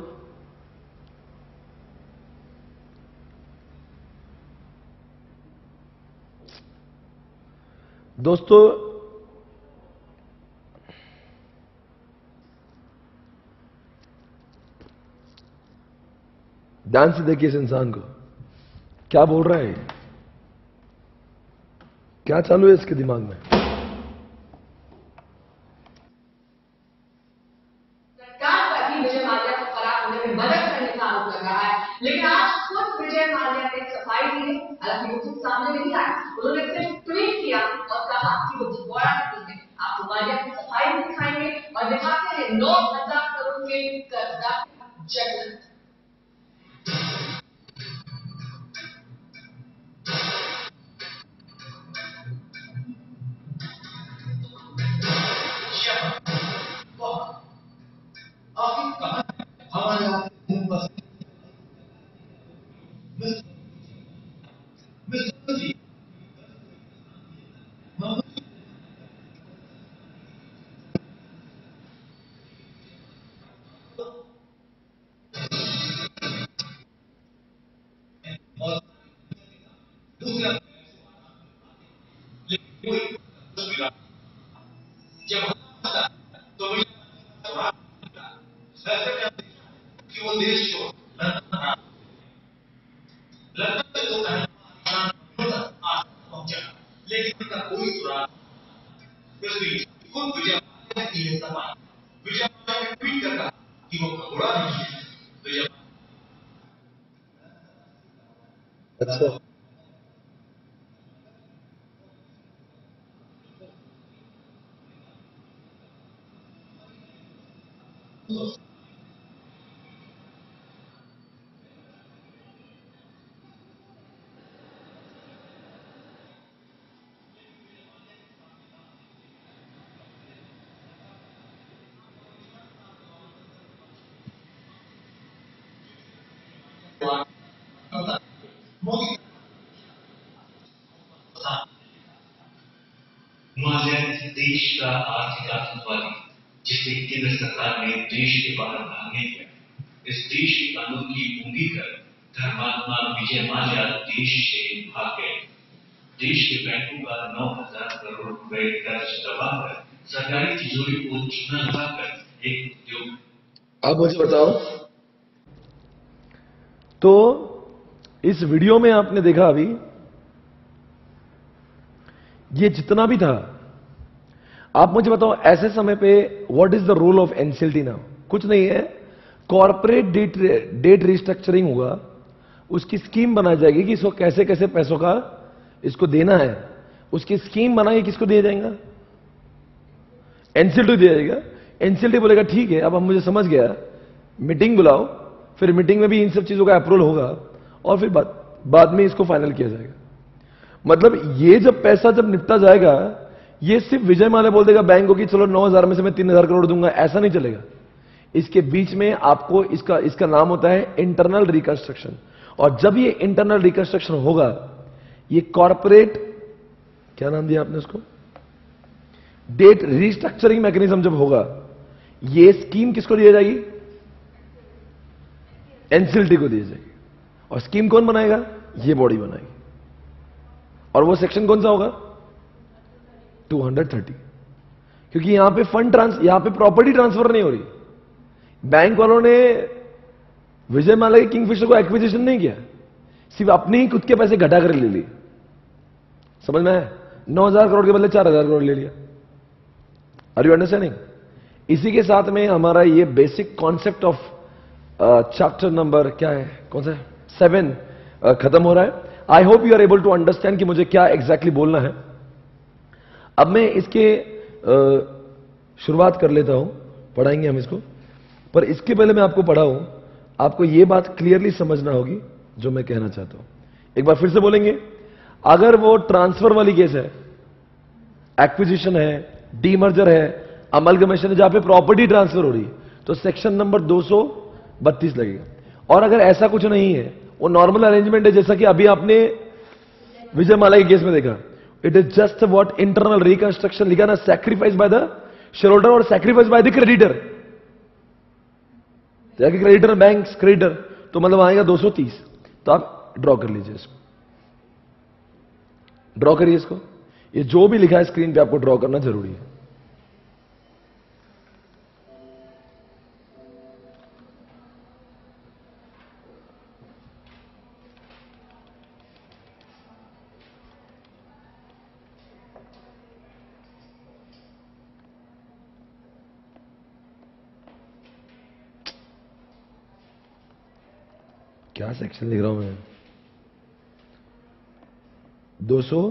दोस्तों ध्यान से देखिए इस इंसान को, क्या बोल रहा है, क्या चालू है इसके दिमाग में। विजय माल्या को फरार होने में मदद करने का आरोप लगा है, लेकिन आज खुद विजय माल्या ने सफाई दी है। हालांकि वो खुद सामने नहीं आया, उन्होंने सिर्फ ट्वीट किया और कहा कि वो दोबारा है। आप माल्या की सफाई भी दिखाएंगे और दिखाते हैं 9,000 करोड़ के कर्जदार जगत। कि वो देश को लंदन से तो पहुंचा, लेकिन उनका कोई सुराग इस बीच खुद विजय माल्या ने ये सवाल विजय माल्या ने ट्वीट कर कहा कि वो घोड़ा नहीं है। विजय अच्छा, मोदी माल्या देश का आर्थिक आतंकवादी जिसे केंद्र सरकार ने देश के बाहर भागने दिया। इस देश के कानून की उंगली कर धर्मात्मा विजय माल्या देश से भाग गए। देश के बैंकों का 9,000 करोड़ रुपए कर्ज दबाकर सरकारी तिजोरी को चूना लगाकर एक उद्योग। आप मुझे बताओ, तो इस वीडियो में आपने देखा अभी ये जितना भी था, आप मुझे बताओ ऐसे समय पे what is the role of NCLT now? कुछ नहीं है, कॉर्पोरेट डेट रिस्ट्रक्चरिंग होगा, उसकी स्कीम बनाई जाएगी कि इसको कैसे कैसे पैसों का इसको देना है, उसकी स्कीम बनाई किसको दिया जाएगा? एनसीएलटी दिया जाएगा। एनसीएलटी बोलेगा ठीक है, अब हम मुझे समझ गया, मीटिंग बुलाओ, फिर मीटिंग में भी इन सब चीजों का अप्रूवल होगा और फिर बाद में इसको फाइनल किया जाएगा। मतलब ये जब पैसा जब निपटा जाएगा, ये सिर्फ विजय माल्या बोल देगा बैंक को कि चलो 9,000 में से मैं 3,000 करोड़ दूंगा, ऐसा नहीं चलेगा। इसके बीच में आपको इसका नाम होता है इंटरनल रिकंस्ट्रक्शन। और जब ये इंटरनल रिकंस्ट्रक्शन होगा, ये कॉर्पोरेट, क्या नाम दिया आपने उसको, डेट रिस्ट्रक्चरिंग मैकेनिज्म जब होगा, ये स्कीम किसको दी जाएगी? एनसीएलटी को दी जाएगी। और स्कीम कौन बनाएगा? ये बॉडी बनाएगी। और वो सेक्शन कौन सा होगा? 230। क्योंकि यहां पे यहां पे प्रॉपर्टी ट्रांसफर नहीं हो रही। बैंक वालों ने विजय माल्या के किंगफिशर को एक्विजिशन नहीं किया, सिर्फ अपने ही खुद के पैसे घटा कर ले लिए। समझ में आया? 9,000 करोड़ के बदले 4,000 करोड़ ले लिया। Are you understanding? इसी के साथ में हमारा ये basic concept of chapter number क्या है, कौन सा है, 7 खत्म हो रहा है। I hope you are able to understand कि मुझे क्या एग्जैक्टली बोलना है। अब मैं इसके शुरुआत कर लेता हूं, पढ़ाएंगे हम इसको, पर इसके पहले मैं आपको पढ़ाऊं, आपको यह बात क्लियरली समझना होगी जो मैं कहना चाहता हूं। एक बार फिर से बोलेंगे, अगर वो ट्रांसफर वाली केस है, एक्विजिशन है, डीमर्जर है, अमलगमेशन है, जहां पे प्रॉपर्टी ट्रांसफर हो रही है, तो सेक्शन नंबर 232 लगेगा। और अगर ऐसा कुछ नहीं है, वो नॉर्मल अरेंजमेंट है, जैसा कि अभी आपने विजय माल्या के केस में देखा, it is just what internal reconstruction लिखा ना, sacrifice by the shareholder और sacrifice by the creditor. Creditor bank creditor, तो मतलब आएगा 230। तो आप ड्रॉ कर लीजिए इसको, ड्रॉ करिए इसको। ये जो भी लिखा है स्क्रीन पे आपको ड्रॉ करना जरूरी है। क्या सेक्शन लिख रहा हूं मैं? 200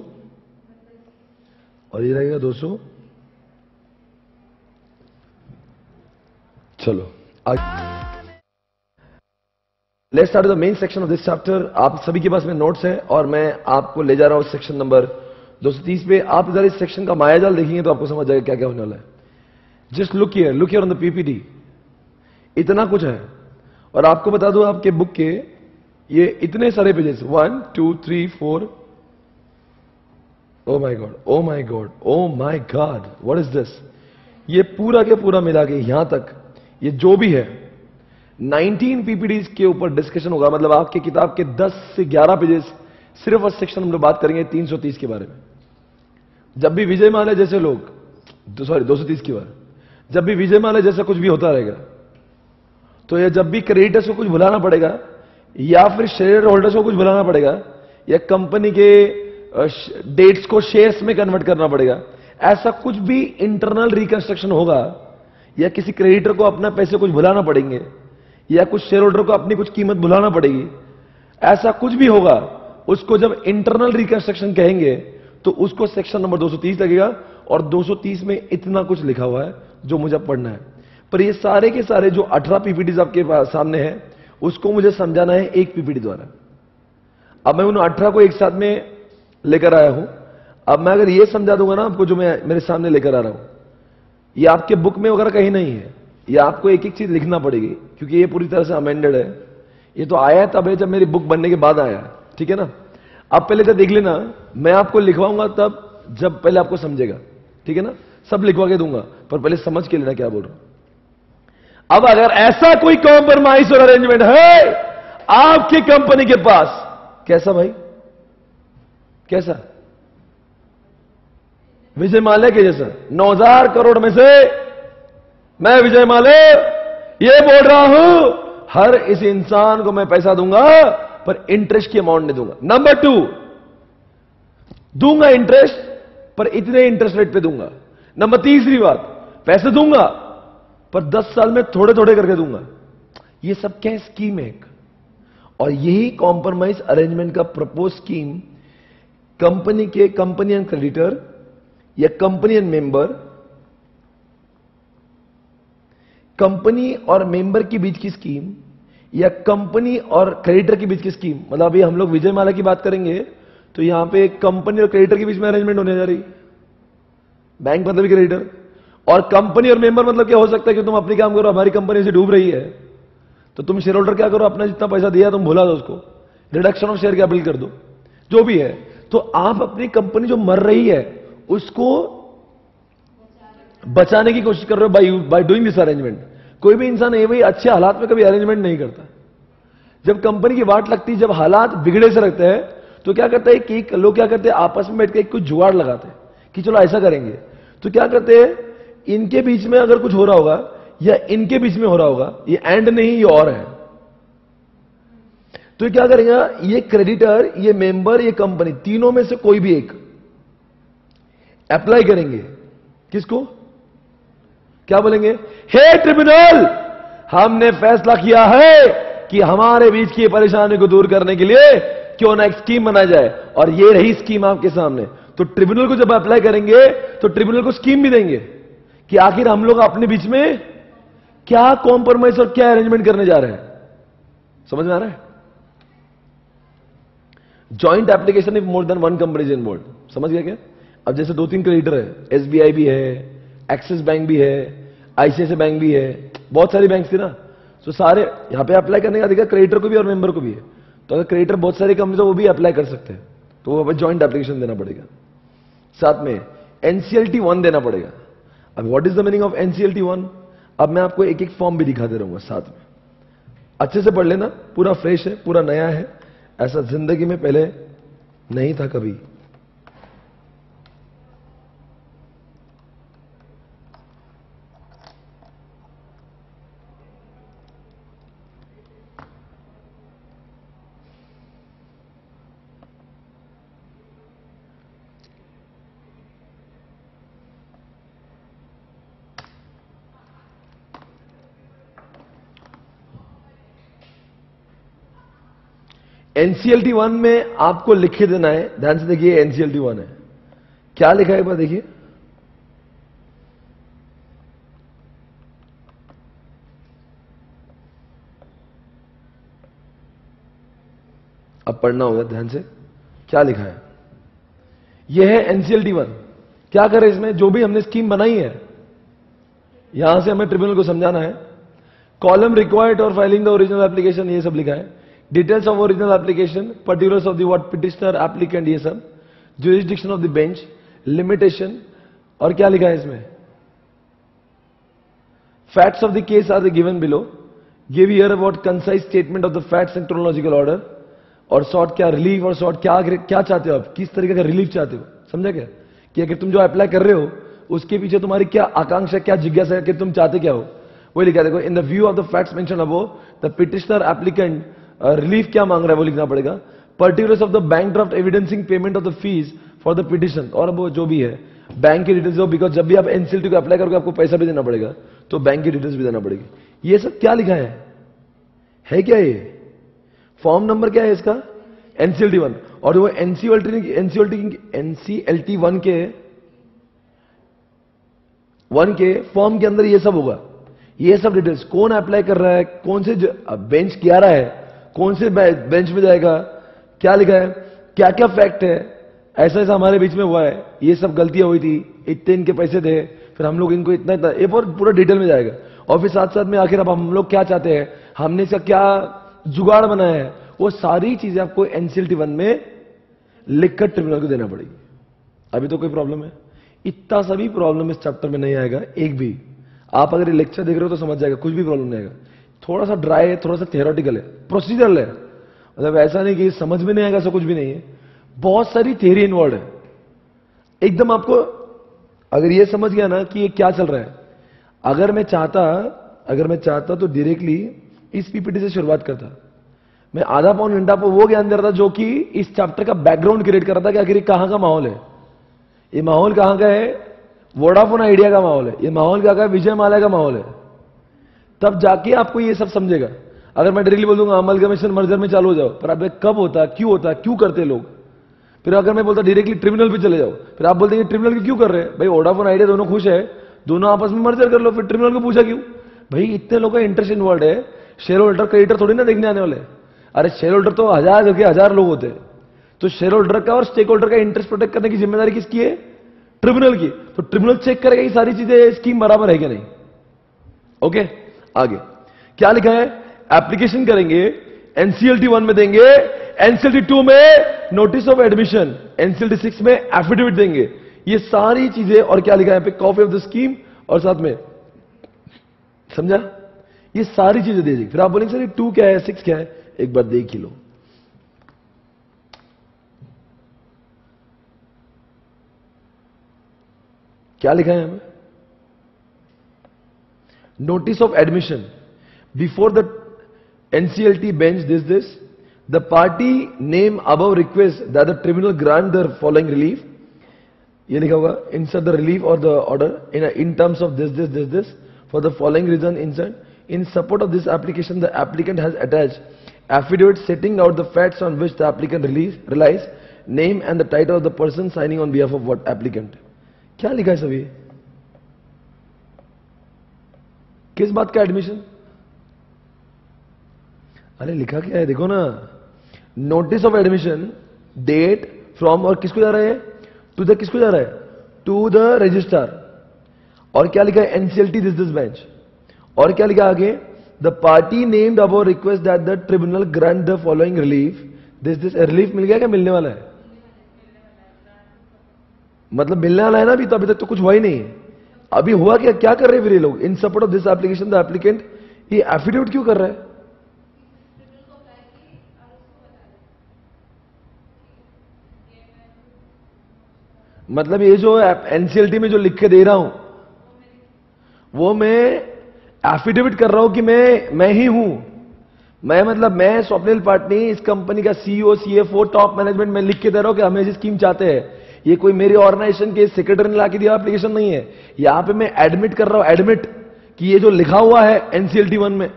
और ये रहेगा 200। चलो let's start the main section of this chapter. आप सभी के पास में नोट्स है और मैं आपको ले जा रहा हूं सेक्शन नंबर 230 पे। आप जरा इस सेक्शन का मायाजाल देखेंगे तो आपको समझ जाएगा क्या क्या होने वाला है। Just look here on the PPT, इतना कुछ है। और आपको बता दूं, आपके बुक के ये इतने सारे pages, 1 2 3 4, oh my God, oh my God, oh my God, what is this? ये पूरा के पूरा मिला के यहां तक ये जो भी है 19 पीपीडीज के ऊपर डिस्कशन होगा। मतलब आपके किताब के 10 से 11 पेजेस सिर्फ उस सेक्शन हम लोग बात करेंगे 330 के बारे में। जब भी विजय माल्या जैसे लोग, सॉरी 230 की बार, जब भी विजय माल्या जैसा कुछ भी होता रहेगा, तो ये जब भी क्रेडिटर्स को कुछ बुलाना पड़ेगा या फिर शेयर होल्डर्स को कुछ बुलाना पड़ेगा या कंपनी के डेट्स को शेयर्स में कन्वर्ट करना पड़ेगा, ऐसा कुछ भी इंटरनल रिकंस्ट्रक्शन होगा या किसी क्रेडिटर को अपना पैसे कुछ बुलाना पड़ेंगे या कुछ शेयर होल्डर को अपनी कुछ कीमत बुलाना पड़ेगी, ऐसा कुछ भी होगा, उसको जब इंटरनल रिकंस्ट्रक्शन कहेंगे तो उसको सेक्शन नंबर 230 लगेगा। और 230 में इतना कुछ लिखा हुआ है जो मुझे पढ़ना है। पर ये सारे के सारे जो 18 पीपीटीज आपके सामने है उसको मुझे समझाना है एक पीपीटी द्वारा। अब मैं उन 18 को एक साथ में लेकर आया हूं। अब मैं अगर ये समझा दूंगा ना आपको जो मैं मेरे सामने लेकर आ रहा हूं, ये आपके बुक में वगैरह कहीं नहीं है, ये आपको एक एक चीज लिखना पड़ेगी क्योंकि ये पूरी तरह से अमेंडेड है। ये तो आया तब है जब मेरी बुक बनने के बाद आया, ठीक है ना। अब पहले तो देख लेना, मैं आपको लिखवाऊंगा तब जब पहले आपको समझेगा, ठीक है ना। सब लिखवा के दूंगा पर पहले समझ के लेना क्या बोल रहा हूं। अब अगर ऐसा कोई कॉम्प्रोमाइज और अरेंजमेंट है आपकी कंपनी के पास, कैसा भाई, कैसा, विजय माल्या के जैसा 9,000 करोड़ में से मैं विजय माल्या ये बोल रहा हूं हर इस इंसान को मैं पैसा दूंगा पर इंटरेस्ट की अमाउंट नहीं दूंगा। नंबर 2, दूंगा इंटरेस्ट पर इतने इंटरेस्ट रेट पे दूंगा। नंबर 3 बात, पैसे दूंगा पर 10 साल में थोड़े थोड़े करके दूंगा। ये सब क्या स्कीम है एक, और यही कॉम्प्रोमाइज अरेंजमेंट का प्रपोज स्कीम कंपनी के कंपनी एंड क्रेडिटर या कंपनी एंड मेंबर, कंपनी और मेंबर के बीच की स्कीम या कंपनी और क्रेडिटर के बीच की स्कीम। मतलब अभी हम लोग विजय माल्या की बात करेंगे तो यहां पे कंपनी और क्रेडिटर के बीच में अरेंजमेंट होने जा रही। बैंक मतलब क्रेडिटर, और कंपनी और मेंबर मतलब क्या हो सकता है कि तुम अपनी काम करो, हमारी कंपनी से डूब रही है तो तुम शेयर होल्डर क्या करो, अपना जितना पैसा दिया तुम भुला दो, उसको रिडक्शन ऑफ शेयर कैपिटल कर दो, जो भी है। तो आप अपनी कंपनी जो मर रही है उसको बचाने की कोशिश कर रहे हो बाय डूइंग दिस अरेंजमेंट। कोई भी इंसान ये भाई अच्छे हालात में कभी अरेंजमेंट नहीं करता। जब कंपनी की वाट लगती है, जब हालात बिगड़े से रखते हैं तो क्या करते हैं कि लोग क्या करते हैं, आपस में बैठ के कुछ जुगाड़ लगाते हैं कि चलो ऐसा करेंगे। तो क्या करते हैं, इनके बीच में अगर कुछ हो रहा होगा या इनके बीच में हो रहा होगा, ये एंड नहीं ये और है, तो क्या करेगा, ये क्रेडिटर, ये मेंबर, ये कंपनी, तीनों में से कोई भी एक अप्लाई करेंगे। किसको, क्या बोलेंगे, हे ट्रिब्यूनल, हमने फैसला किया है कि हमारे बीच की परेशानी को दूर करने के लिए क्यों ना एक स्कीम बनाई जाए, और ये रही स्कीम आपके सामने। तो ट्रिब्यूनल को जब अप्लाई करेंगे तो ट्रिब्यूनल को स्कीम भी देंगे कि आखिर हम लोग अपने बीच में क्या कॉम्प्रोमाइज और क्या अरेंजमेंट करने जा रहे हैं। समझ में आ रहा है। Joint application if more than 1 company is involve. समझ गया क्या। अब जैसे 2-3 क्रेडिटर है, एसबीआई भी है, एक्सिस बैंक भी है, आईसीआईसीआई बैंक भी है, बहुत सारी बैंक थी ना, तो सारे यहां पे अप्लाई करने का अधिकार क्रेडिटर को भी और मेंबर को भी है। तो अगर क्रेडिटर बहुत सारी कंपनी तो वो भी अप्लाई कर सकते हैं, तो वो जॉइंट एप्लीकेशन देना पड़ेगा। साथ में एनसीएलटी 1 देना पड़ेगा। अब what is the meaning of NCLT 1, अब मैं आपको एक एक फॉर्म भी दिखा दे रहूंगा साथ में, अच्छे से पढ़ लेना, पूरा फ्रेश है, पूरा नया है, ऐसा जिंदगी में पहले नहीं था कभी। एनसीएलटी 1 में आपको लिखे देना है, ध्यान से देखिए, एनसीएलटी 1 है, क्या लिखा है एक बार देखिए। अब पढ़ना होगा ध्यान से, क्या लिखा है। यह है एनसीएलटी 1। क्या करें इसमें, जो भी हमने स्कीम बनाई है, यहां से हमें ट्रिब्यूनल को समझाना है। कॉलम रिक्वायर्ड और फाइलिंग द ओरिजिनल एप्लीकेशन, ये सब लिखा है। Details of original application, particulars of the what petitioner applicant, ये सब, jurisdiction of the bench, limitation, और क्या लिखा है इसमें, facts of the case are the given below, give here about concise statement of the facts in chronological order, और short क्या relief, और शॉर्ट क्या चाहते हो आप, किस तरीके का रिलीफ चाहते हो। समझा क्या, कि अगर तुम जो अप्लाई कर रहे हो उसके पीछे तुम्हारी क्या आकांक्षा, क्या जिज्ञासा है कि तुम चाहते क्या हो। वही लिखा है देखो, in the view of the facts mention above the petitioner applicant relief क्या मांग रहा है वो लिखना पड़ेगा, particulars of the bank draft evidencing payment of the fees for the petition, और वो जो भी है बैंक की डिटेल्स हो, बिकॉज जब भी आप एनसीएलटी को अप्लाई करोगे आपको पैसा भी देना पड़ेगा, तो बैंक की डिटेल्स भी देना पड़ेगी। ये सब क्या लिखा है क्या ये फॉर्म नंबर क्या है इसका, एनसीएलटी 1, और वो एनसीएलटी 1 के फॉर्म के अंदर ये सब होगा, ये सब डिटेल्स, कौन अप्लाई कर रहा है, कौन से बेंच क्या रहा है, कौन से बेंच में जाएगा, क्या लिखा है, क्या क्या फैक्ट है, ऐसा ऐसा हमारे बीच में हुआ है, ये सब गलतियां हुई थी, इतने इनके पैसे थे, फिर हम लोग इनको इतना इतना, ये पूरा डिटेल में जाएगा। और फिर साथ साथ में आखिर अब हम लोग क्या चाहते हैं, हमने इसका क्या जुगाड़ बनाया है, वो सारी चीजें आपको एनसीएलटी 1 में लिखकर ट्रिब्यूनल को देना पड़ेगी। अभी तो कोई प्रॉब्लम है, इतना सभी प्रॉब्लम इस चैप्टर में नहीं आएगा, एक भी। आप अगर ये लेक्चर देख रहे हो तो समझ जाएगा, कुछ भी प्रॉब्लम नहीं आएगा। थोड़ा सा ड्राई है, थोड़ा सा थियोरेटिकल है, प्रोसीजरल है, मतलब ऐसा नहीं कि समझ में नहीं आएगा, ऐसा कुछ भी नहीं है, बहुत सारी थियरी इन्वॉल्व है। एकदम आपको अगर ये समझ गया ना कि ये क्या चल रहा है, अगर मैं चाहता तो डायरेक्टली इस पीपीटी से शुरुआत करता, मैं आधा पौन घंटा पर वो ज्ञान दे रहा था जो कि इस चैप्टर का बैकग्राउंड क्रिएट कर रहा था कि आखिर कहां का माहौल है, ये माहौल कहां का है, वोडाफोन आइडिया का माहौल है, ये माहौल क्या का है, विजय माल्या का माहौल है, तब जाके आपको ये सब समझेगा। अगर मैं डायरेक्टली बोल दूंगा अमलगमेशन मर्जर में चालू हो जाओ, पर अब कब होता, क्यों करते लोग, फिर अगर मैं बोलता डायरेक्टली ट्रिब्यूनल पे चले जाओ, फिर आप बोलते हैं ट्रिब्यूनल की क्यों कर रहे हैं, भाई वोडाफोन आइडिया दोनों खुश है, दोनों आपस में मर्जर कर लो, फिर ट्रिब्यूनल को पूछा क्यों, भाई इतने लोगों का इंटरेस्ट इन्वॉल्व है, शेयर होल्डर क्रेडिटर थोड़ी ना देखने आने वाले, अरे शेयर होल्डर तो हजार लोग होते हैं, तो शेयर होल्डर का और स्टेक होल्डर का इंटरेस्ट प्रोटेक्ट करने की जिम्मेदारी किसकी है, ट्रिब्यूनल की, तो ट्रिब्यूनल चेक करेगा ये सारी चीजें स्कीम बराबर है कि नहीं। ओके, आगे क्या लिखा है, एप्लीकेशन करेंगे, एनसीएलटी 1 में देंगे, एनसीएलटी 2 में नोटिस ऑफ एडमिशन, एनसीएलटी 6 में एफिडेविट देंगे, ये सारी चीजें, और क्या लिखा है यहाँ पे, कॉपी ऑफ द स्कीम, और साथ में, समझा, ये सारी चीजें दे दी। फिर आप बोलेंगे सर 2 क्या है, 6 क्या है, एक बार देख ही लो। क्या लिखा है हमें, notice of admission before the NCLT bench this, the party name above request that the tribunal grant the following relief, ये लिखा होगा, insert the relief or the order in terms of this for the following reason insert, in support of this application the applicant has attached affidavit setting out the facts on which the applicant relies, name and the title of the person signing on behalf of what applicant। क्या लिखा है सभी, किस बात का admission, अरे लिखा क्या है देखो ना, notice of admission, date, from, और किसको जा रहा है, टू द, किसको जा रहा है, टू द रजिस्ट्रार, और क्या लिखा है, एनसीएलटी दिस बेंच, और क्या लिखा आगे, the party named above request that the tribunal grant the following relief this, relief मिल गया क्या, मिलने वाला है, मतलब मिलने वाला है ना, अभी तक तो कुछ हुआ ही नहीं है, अभी हुआ क्या, क्या कर रहे हैं फिर ये लोग, इन support of this application the applicant, ये एफिडेविट क्यों कर रहा है, मतलब ये जो एनसीएलटी में जो लिख के दे रहा हूं वो मैं एफिडेविट कर रहा हूं कि मैं ही हूं, मैं स्वप्निल पाटनी इस कंपनी का सीईओ सीएफओ टॉप मैनेजमेंट में लिख के दे रहा हूं कि हमें ऐसी स्कीम चाहते हैं, ये कोई मेरी ऑर्गेनाइजेशन के सेक्रेटरी ने लाके दिया एप्लीकेशन नहीं है, यहां पे मैं एडमिट कर रहा हूं, एडमिट कि ये जो लिखा हुआ है एनसीएलटी 1 में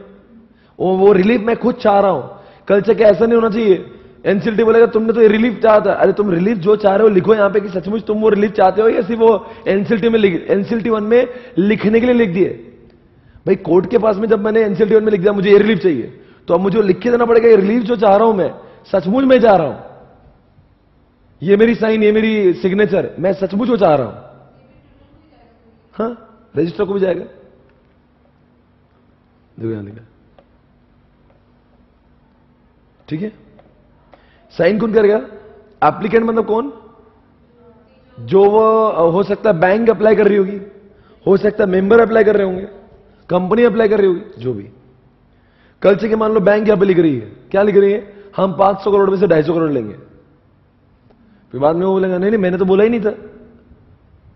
वो रिलीफ मैं खुद चाह रहा हूं। कल से क्या ऐसा नहीं होना चाहिए, एनसीएलटी बोलेगा तुमने तो ये रिलीफ चाहा था, अरे तुम रिलीफ जो चाह रहे हो लिखो यहां पे कि सचमुच तुम वो रिलीफ चाहते हो या सिर्फ वो एनसीएलटी 1 में लिखने के लिए लिख दिए। भाई कोर्ट के पास में जब मैंने एनसीएलटी 1 में लिख दिया मुझे ये रिलीफ चाहिए, तो अब मुझे लिख के देना पड़ेगा ये रिलीफ जो चाह रहा हूं मैं सचमुच में चाह रहा हूं, ये मेरी साइन, ये मेरी सिग्नेचर, मैं सचमुच वो चाह रहा हूं, हाँ रजिस्टर को भी जाएगा, देखो यहां लिखा, ठीक है। साइन कौन करेगा, एप्लीकेंट मतलब कौन, जो वो हो सकता है बैंक अप्लाई कर रही होगी, हो सकता है मेंबर अप्लाई कर रहे होंगे, कंपनी अप्लाई कर रही होगी, जो भी। कल से कि मान लो बैंक यहां पे लिख रही है, क्या लिख रही है, हम 500 करोड़ में से 250 करोड़ लेंगे, फिर बाद में वो बोलेगा नहीं मैंने तो बोला ही नहीं था,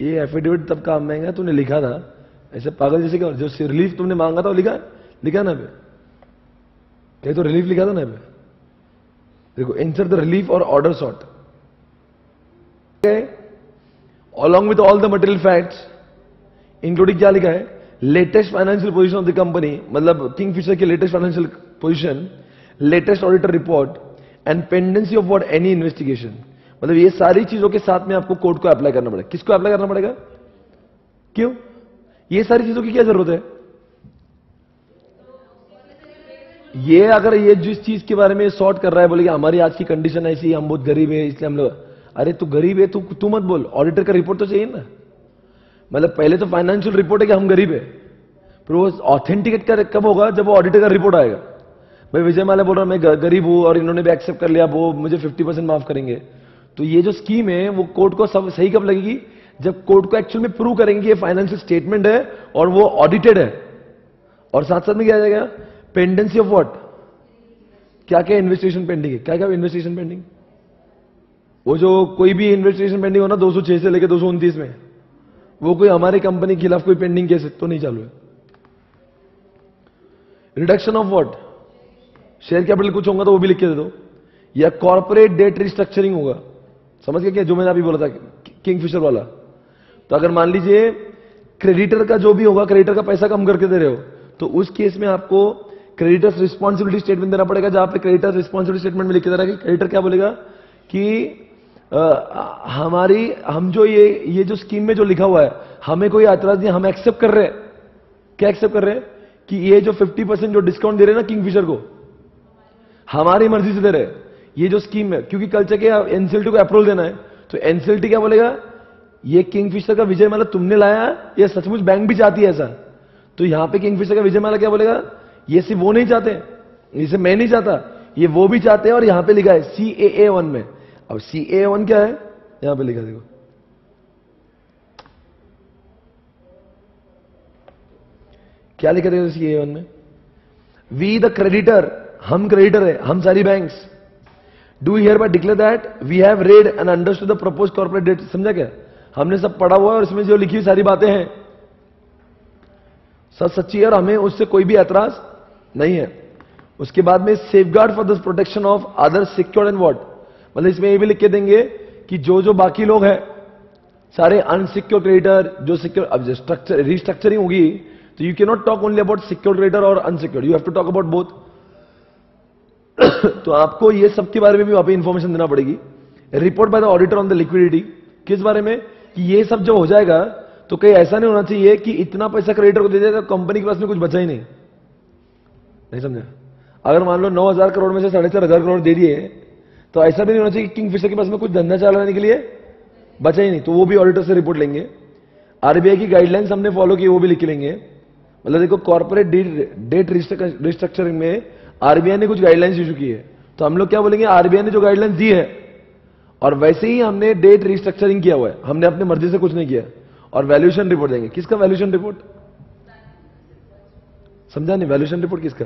ये एफिडेविट तब काम में आएगा, तूने लिखा था ऐसे पागल जैसे क्या, जो रिलीफ तुमने मांगा था वो लिखा ना पे, कहीं तो रिलीफ लिखा था ना पे, देखो इंसर्ट द रिलीफ और order sort, along with all the material facts including क्या लिखा है, latest financial position of the company, मतलब किंगफिशर की latest financial position, latest auditor report and pendency of what any investigation. मतलब ये सारी चीजों के साथ में आपको कोड को अप्लाई करना पड़ेगा। किसको अप्लाई करना पड़ेगा, क्यों, ये सारी चीजों की क्या जरूरत है? ये अगर ये जिस चीज के बारे में सॉर्ट कर रहा है, बोले कि हमारी आज की कंडीशन ऐसी, हम बहुत गरीब है इसलिए हम लोग, अरे तू गरीब है, तू मत बोल, ऑडिटर का रिपोर्ट तो चाहिए ना। मतलब पहले तो फाइनेंशियल रिपोर्ट है कि हम गरीब है, फिर वो ऑथेंटिकेट कब होगा, जब वो ऑडिटर का रिपोर्ट आएगा। भाई विजय माल्या बोल रहा मैं गरीब हूं और इन्होंने भी एक्सेप्ट कर लिया, वो मुझे 50% माफ करेंगे। तो ये जो स्कीम है वो कोर्ट को सब सही कब लगेगी, जब कोर्ट को एक्चुअल में प्रूव करेंगे ये फाइनेंशियल स्टेटमेंट है और वो ऑडिटेड है। और साथ साथ में क्या आ जाएगा, पेंडेंसी ऑफ व्हाट, क्या क्या इन्वेस्टिगेशन पेंडिंग है, क्या क्या इन्वेस्टिगेशन पेंडिंग, वो जो कोई भी इन्वेस्टिगेशन पेंडिंग हो ना 206 से लेकर 229 में, वो कोई हमारी कंपनी के खिलाफ कोई पेंडिंग केस तो नहीं चालू है। Reduction of what, share capital कुछ होगा तो वो भी लिख के दे दो, या कॉर्पोरेट डेट रिस्ट्रक्चरिंग होगा। समझ गए क्या, जो मैंने अभी बोला था किंगफिशर वाला। तो अगर मान लीजिए क्रेडिटर का जो भी होगा, क्रेडिटर का पैसा कम करके दे रहे हो, तो उस केस में आपको क्रेडिटर्स रिस्पॉन्सिबिलिटी स्टेटमेंट देना पड़ेगा, जहां पे क्रेडिटर्स रिस्पॉन्सिबिलिटी स्टेटमेंट में लिख के दे रहा है कि क्रेडिटर क्या बोलेगा कि हम जो ये जो स्कीम में जो लिखा हुआ है हमें कोई एतराज नहीं, हम एक्सेप्ट कर रहे हैं। क्या एक्सेप्ट कर रहे हैं कि ये जो 50% जो डिस्काउंट दे रहे हैं ना किंगफिशर को, हमारी मर्जी से दे रहे हैं ये जो स्कीम है, क्योंकि कल चके एनसीएलटी को अप्रूवल देना है। तो एनसीएलटी क्या बोलेगा, ये किंगफिशर का विजय माल्या तुमने लाया, ये सचमुच बैंक भी चाहती है ऐसा। तो यहां पे किंगफिशर का विजय माल्या क्या बोलेगा, ये सिर्फ वो नहीं चाहते, इसे मैं नहीं चाहता, ये वो भी चाहते हैं। और यहां पे लिखा है CAA1 में। अब CAA1 क्या है, यहां पे लिखा देखो, क्या लिखा देखो CAA1 में, वी द क्रेडिटर, हम क्रेडिटर है, हम सारी banks, do hereby declare that we have read and understood the propose corporate debt. समझा क्या, हमने सब पढ़ा हुआ है और इसमें जो लिखी हुई सारी बातें हैं सब सच्ची है और हमें उससे कोई भी ऐतराज नहीं है। उसके बाद में safeguard for the protection of other secured and what, मतलब इसमें ये भी लिख के देंगे कि जो बाकी लोग हैं सारे अनसिक्योर क्रेडिटर, जो सिक्योर, अब स्ट्रक्चर रिस्ट्रक्चरिंग होगी तो you can not talk only about secure creditor और unsecure, you have to talk about both. तो आपको ये सब के बारे में भी वहां पे इंफॉर्मेशन देना पड़ेगी। Report by the auditor on the liquidity, किस बारे में कि ये सब जब हो जाएगा तो कहीं ऐसा नहीं होना चाहिए कि इतना पैसा क्रेडिटर को दे देगा कंपनी के पास में कुछ बचा ही नहीं समझा। अगर मान लो 9,000 करोड़ में से 4,500 करोड़ दे दिए तो ऐसा भी नहीं होना चाहिए कि किंगफिशर के पास में कुछ धंधा चलाने के लिए बचा ही नहीं, तो वो भी ऑडिटर से रिपोर्ट लेंगे। आरबीआई की गाइडलाइंस हमने फॉलो की, वो भी लिख लेंगे। मतलब देखो कॉर्पोरेट डेट रिस्ट्रक्चरिंग में आरबीआई ने कुछ गाइडलाइंस इशू की है, तो हम लोग क्या बोलेंगे, आरबीआई ने जो गाइडलाइंस दी है और वैसे ही हमने डेट रिस्ट्रक्चरिंग किया हुआ है, हमने अपनी मर्जी से कुछ नहीं किया। और वैल्यूएशन रिपोर्ट देंगे। किसका वैल्यूएशन रिपोर्ट, समझा नहीं, वैल्यूएशन रिपोर्ट किसका,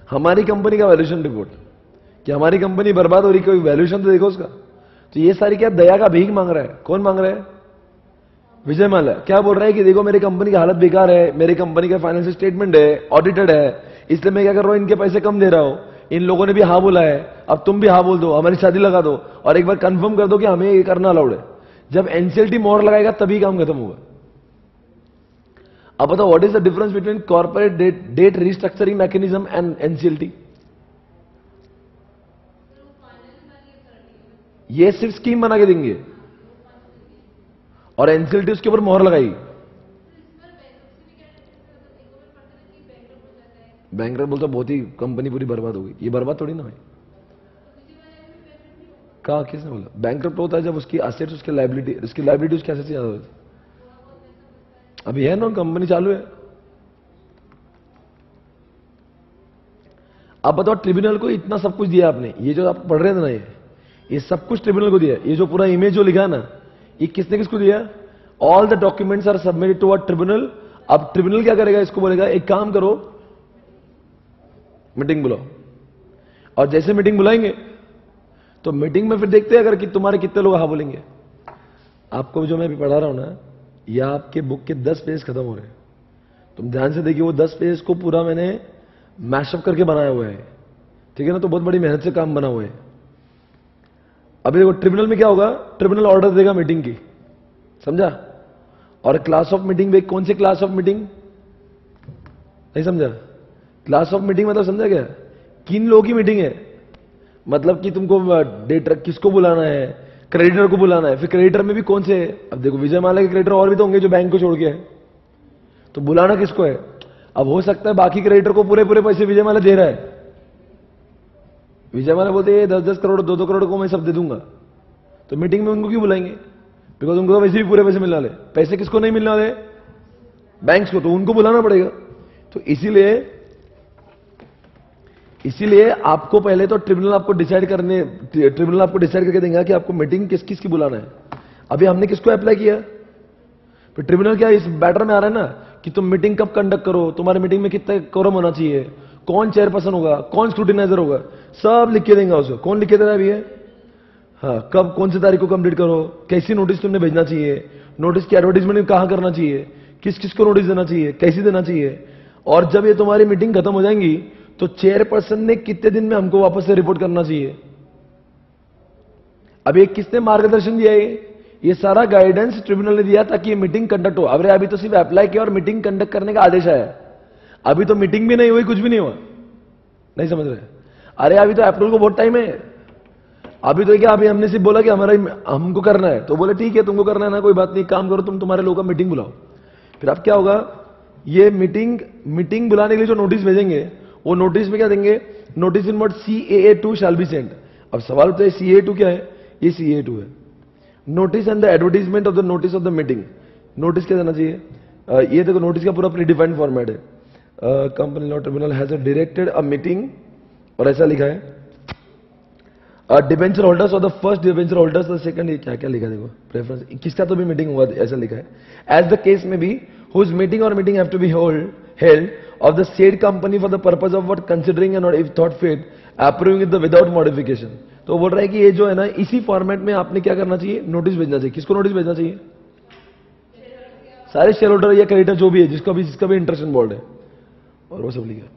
हमारी कंपनी का वैल्यूएशन रिपोर्ट, कि हमारी कंपनी बर्बाद हो रही, कोई वैल्यूएशन तो देखो उसका। तो ये सारी क्या दया का भीख मांग रहा है, कौन मांग रहा है, विजय माल्या। क्या बोल रहा है कि देखो मेरी कंपनी की हालत बेकार है, मेरी कंपनी का फाइनेंशियल स्टेटमेंट है, ऑडिटेड है, इसलिए मैं क्या कर रहा हूं, इनके पैसे कम दे रहा हूं, इन लोगों ने भी हाँ बोला है, अब तुम भी हाँ बोल दो, हमारी शादी लगा दो और एक बार कंफर्म कर दो कि हमें ये करना अलाउड है। जब एनसीएलटी मोहर लगाएगा तभी काम खत्म होगा। अब बताओ what is the difference between corporate debt restructuring mechanism and NCLT. ये सिर्फ स्कीम बना के देंगे और एनसीएलटी उसके ऊपर मोहर लगाएगी। बैंक बोलता बहुत ही कंपनी पूरी बर्बाद हो गई, ये बर्बाद थोड़ी ना है। कहा, किसने बोला, बैंकरप्ट होता है जब उसकी एसेट्स उसके लायबिलिटी उसके एसेट्स ज्यादा होती। अभी है ना, कंपनी चालू है। अब बताओ ट्रिब्यूनल को इतना सब कुछ दिया आपने, ये जो आप पढ़ रहे थे ना, ये सब कुछ ट्रिब्यूनल को दिया। ये जो पूरा इमेज जो लिखा है ना, ये किसने किसको दिया, all the documents are submitted to a tribunal. अब ट्रिब्यूनल क्या करेगा, इसको बोलेगा एक काम करो मीटिंग बुलाओ, और जैसे मीटिंग बुलाएंगे तो मीटिंग में फिर देखते हैं अगर कि तुम्हारे कितने लोग हाँ बोलेंगे। आपको जो मैं अभी पढ़ा रहा हूं ना, या आपके बुक के 10 पेज खत्म हो रहे हैं। तुम ध्यान से देखिए, वो 10 पेज को पूरा मैंने मैशअप करके बनाया हुआ है, ठीक है ना। तो बहुत बड़ी मेहनत से काम बना हुआ है। अब देखो ट्रिब्यूनल में क्या होगा, ट्रिब्यूनल ऑर्डर देगा मीटिंग की, समझा। और क्लास ऑफ मीटिंग में कौन सी क्लास ऑफ मीटिंग, नहीं समझा। क्लास ऑफ मीटिंग मतलब समझा क्या, किन लोगों की मीटिंग है, मतलब कि तुमको डेटर किसको बुलाना है, क्रेडिटर को बुलाना है। फिर क्रेडिटर में भी कौन से, अब देखो विजय माल्या के क्रेडिटर और भी तो होंगे जो बैंक को छोड़ के है, तो बुलाना किसको है। अब हो सकता है बाकी क्रेडिटर को पूरे पूरे पैसे विजय माल्या दे रहा है, विजय माल्या बोलते 10-10 करोड़ 2-2 करोड़ को मैं सब दे दूंगा, तो मीटिंग में उनको क्यों बुलाएंगे, बिकॉज उनको तो वैसे भी पूरे पैसे मिलने वाले। पैसे किसको नहीं मिलने वाले, बैंक्स को, तो उनको बुलाना पड़ेगा। तो इसीलिए आपको पहले तो ट्रिब्यूनल आपको डिसाइड करके देंगे कि आपको मीटिंग किस किस की बुलाना है। अभी हमने किसको अप्लाई किया, फिर ट्रिब्यूनल क्या इस बैटर में आ रहा है ना कि तुम मीटिंग कब कंडक्ट करो, तुम्हारी मीटिंग में कितना कोरम होना चाहिए, कौन चेयरपर्सन होगा, कौन स्क्रूटिनाइजर होगा, सब लिख के देंगे उसको। कौन लिख के दे रहा है अभी है, हाँ, कब कौन सी तारीख को कंप्लीट करो, कैसी नोटिस तुमने भेजना चाहिए, नोटिस की एडवर्टीजमेंट कहां करना चाहिए, किस किस को नोटिस देना चाहिए, कैसी देना चाहिए। और जब ये तुम्हारी मीटिंग खत्म हो जाएंगी तो चेयरपर्सन ने कितने दिन में हमको वापस से रिपोर्ट करना चाहिए। अब ये किसने मार्गदर्शन दिया है, ये सारा गाइडेंस ट्रिब्यूनल ने दिया ताकि ये मीटिंग कंडक्ट हो। अभी तो सिर्फ अप्लाई किया और मीटिंग कंडक्ट करने का आदेश आया, अभी तो मीटिंग भी नहीं हुई, कुछ भी नहीं हुआ, नहीं समझ रहे। अरे अभी तो अप्रैल को बहुत टाइम है, अभी तो क्या, अभी हमने सिर्फ बोला कि हमको करना है, तो बोले ठीक है तुमको करना है ना, कोई बात नहीं, काम करो, तुम तुम्हारे लोगों का मीटिंग बुलाओ। फिर अब क्या होगा, ये मीटिंग बुलाने के लिए जो नोटिस भेजेंगे, वो नोटिस में क्या देंगे, notice in what CAA2 shall be sent. अब सवाल तो है CAA2 क्या है, ये CAA2 है, notice and the advertisement of the notice of the meeting. Notice क्या देना चाहिए, ये देखो नोटिस का पूरा प्रीडिफाइंड फॉर्मेट है। Company law tribunal has directed a meeting, और ऐसा लिखा है डिबेंचर होल्डर्स और the first debenture holders, the second, क्या क्या लिखा है देखो, प्रेफरेंस किसका तो भी मीटिंग हुआ, ऐसा लिखा है। एज द केस में बी हुज मीटिंग और meeting have to be held of the said company for the purpose of what considering and if thought fit approving it without modification। तो बोल रहा है कि ये जो है ना, इसी फॉर्मेट में आपने क्या करना चाहिए, नोटिस भेजना चाहिए। किसको नोटिस भेजना चाहिए, सारे शेयर होल्डर या क्रेडिटर जो भी है, जिसका भी इंटरेस्ट इन्वॉल्व है, और वो सब लिखा।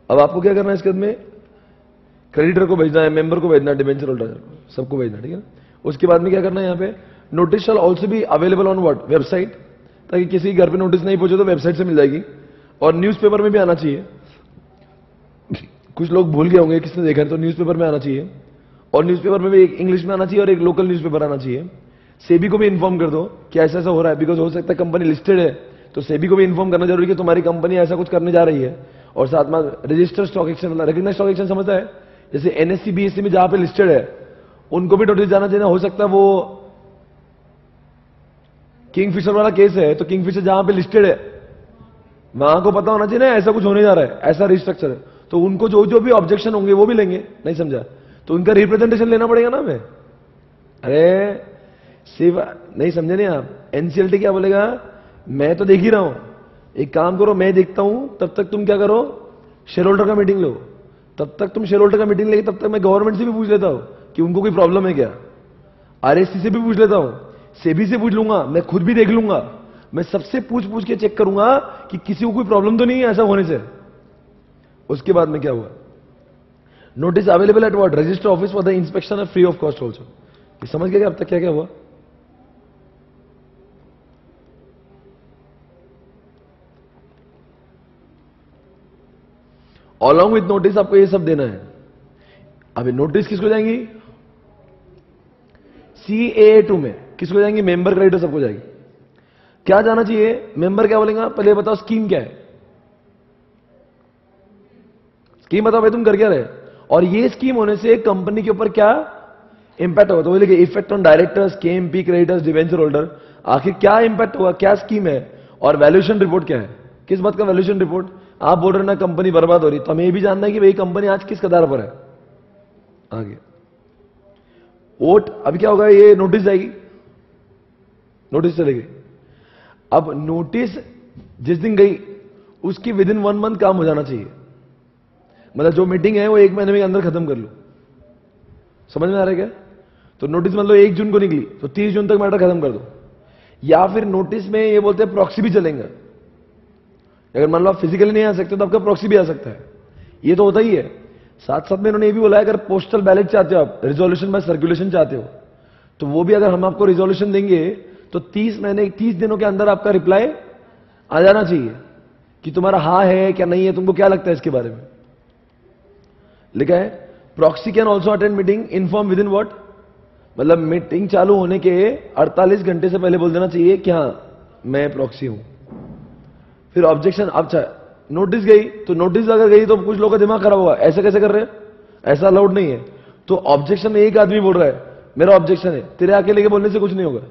अब आपको क्या करना है इसके में, क्रेडिटर को भेजना है, मेंबर को भेजना है, डिबेंचर होल्डर सबको भेजना, ठीक है। उसके बाद में क्या करना है, यहाँ पे नोटिस शैल ऑल्सो भी अवेलेबल ऑन व्हाट, वेबसाइट, ताकि किसी घर पे नोटिस नहीं पहुंचे तो वेबसाइट से मिल जाएगी। और न्यूज़पेपर में भी आना चाहिए, कुछ लोग भूल गए होंगे, किसने देखा है, तो न्यूज़पेपर में आना चाहिए। और न्यूज़पेपर में भी एक इंग्लिश में आना चाहिए और एक लोकल न्यूज़पेपर आना चाहिए। सेबी को भी इन्फॉर्म कर दो कि ऐसा ऐसा हो रहा है, बिकॉज हो सकता है कंपनी लिस्टेड है, तो सेबी को भी इन्फॉर्म करना जरूरी है कि तुम्हारी कंपनी ऐसा कुछ करने जा रही है। और साथ में registered stock exchange, recognised stock exchange समझता है, जैसे NSE BSE में जहां पे लिस्टेड है उनको भी नोटिस जाना चाहिए। हो सकता है वो किंगफिशर वाला केस है, तो किंगफिशर जहां पे लिस्टेड है वहां को पता होना चाहिए ना ऐसा कुछ होने जा रहा है, ऐसा रिस्ट्रक्चर है, तो उनको जो जो भी ऑब्जेक्शन होंगे वो भी लेंगे, नहीं समझा, तो उनका रिप्रेजेंटेशन लेना पड़ेगा ना हमें। अरे सिर्फ नहीं समझे नहीं आप, NCLT क्या बोलेगा, मैं तो देख ही रहा हूं, एक काम करो मैं देखता हूं, तब तक तुम क्या करो, शेयर होल्डर का मीटिंग लो, तब तक तुम शेयर होल्डर का मीटिंग लेके, तब तक मैं गवर्नमेंट से भी पूछ लेता हूं कि उनको कोई प्रॉब्लम है क्या, RSC से भी पूछ लेता हूं, सेबी से पूछ लूंगा, मैं खुद भी देख लूंगा, मैं सबसे पूछ के चेक करूंगा कि किसी को कोई प्रॉब्लम तो नहीं है ऐसा होने से। उसके बाद में क्या हुआ, notice available at what, register office for the inspection free of cost also. समझ गए अब तक क्या क्या हुआ। अलॉन्ग विथ नोटिस आपको ये सब देना है। अभी नोटिस किसको जाएंगी, CAA2 में किसको जाएंगी, मेंबर क्रेडिटर सबको जाएगी। क्या जाना चाहिए, मेंबर क्या बोलेगा, पहले बताओ स्कीम क्या है, स्कीम बताओ भाई तुम कर क्या रहे, और ये स्कीम होने से कंपनी के ऊपर क्या इंपैक्ट होगा, तो बोले effect on directors, KMP creditors, debenture holder, आखिर क्या इंपैक्ट होगा, क्या स्कीम है, और वैल्यूएशन रिपोर्ट क्या है, किस बात का वैल्यूएशन रिपोर्ट। आप बोल रहे ना कंपनी बर्बाद हो रही, तो हमें ये भी जानना है कि भाई कंपनी आज किस कदार पर है। आगे वोट, अब क्या होगा, ये नोटिस जाएगी, नोटिस चलेगी। अब नोटिस जिस दिन गई उसकी विद इन 1 मंथ काम हो जाना चाहिए, मतलब जो मीटिंग है वो 1 महीने में अंदर खत्म कर लो। समझ में आ रहा है क्या, तो नोटिस मतलब 1 जून को निकली तो 30 जून तक मैटर खत्म कर दो। या फिर नोटिस में ये बोलते हैं प्रॉक्सी भी चलेंगे, अगर मान लो आप फिजिकली नहीं आ सकते तो आपका प्रॉक्सी भी आ सकता है, ये तो होता ही है। साथ साथ में इन्होंने ये भी बोला है अगर पोस्टल बैलेट चाहते हो आप, रिजोल्यूशन बाय सर्कुलेशन चाहते हो, तो वो भी अगर हम आपको रिजोल्यूशन देंगे तो 30 दिनों के अंदर आपका रिप्लाई आ जाना चाहिए कि तुम्हारा हाँ है क्या नहीं है, तुमको क्या लगता है इसके बारे में। लिखा है proxy can also attend meeting inform with in what, मतलब मीटिंग चालू होने के 48 घंटे से पहले बोल देना चाहिए कि हाँ मैं प्रॉक्सी हूं। फिर ऑब्जेक्शन, अच्छा नोटिस गई तो नोटिस अगर गई तो कुछ लोगों का दिमाग खराब होगा, ऐसे कैसे कर रहे हैं, ऐसा अलाउड नहीं है। तो ऑब्जेक्शन में एक आदमी बोल रहा है मेरा ऑब्जेक्शन है, तेरे अकेले के बोलने से कुछ नहीं होगा।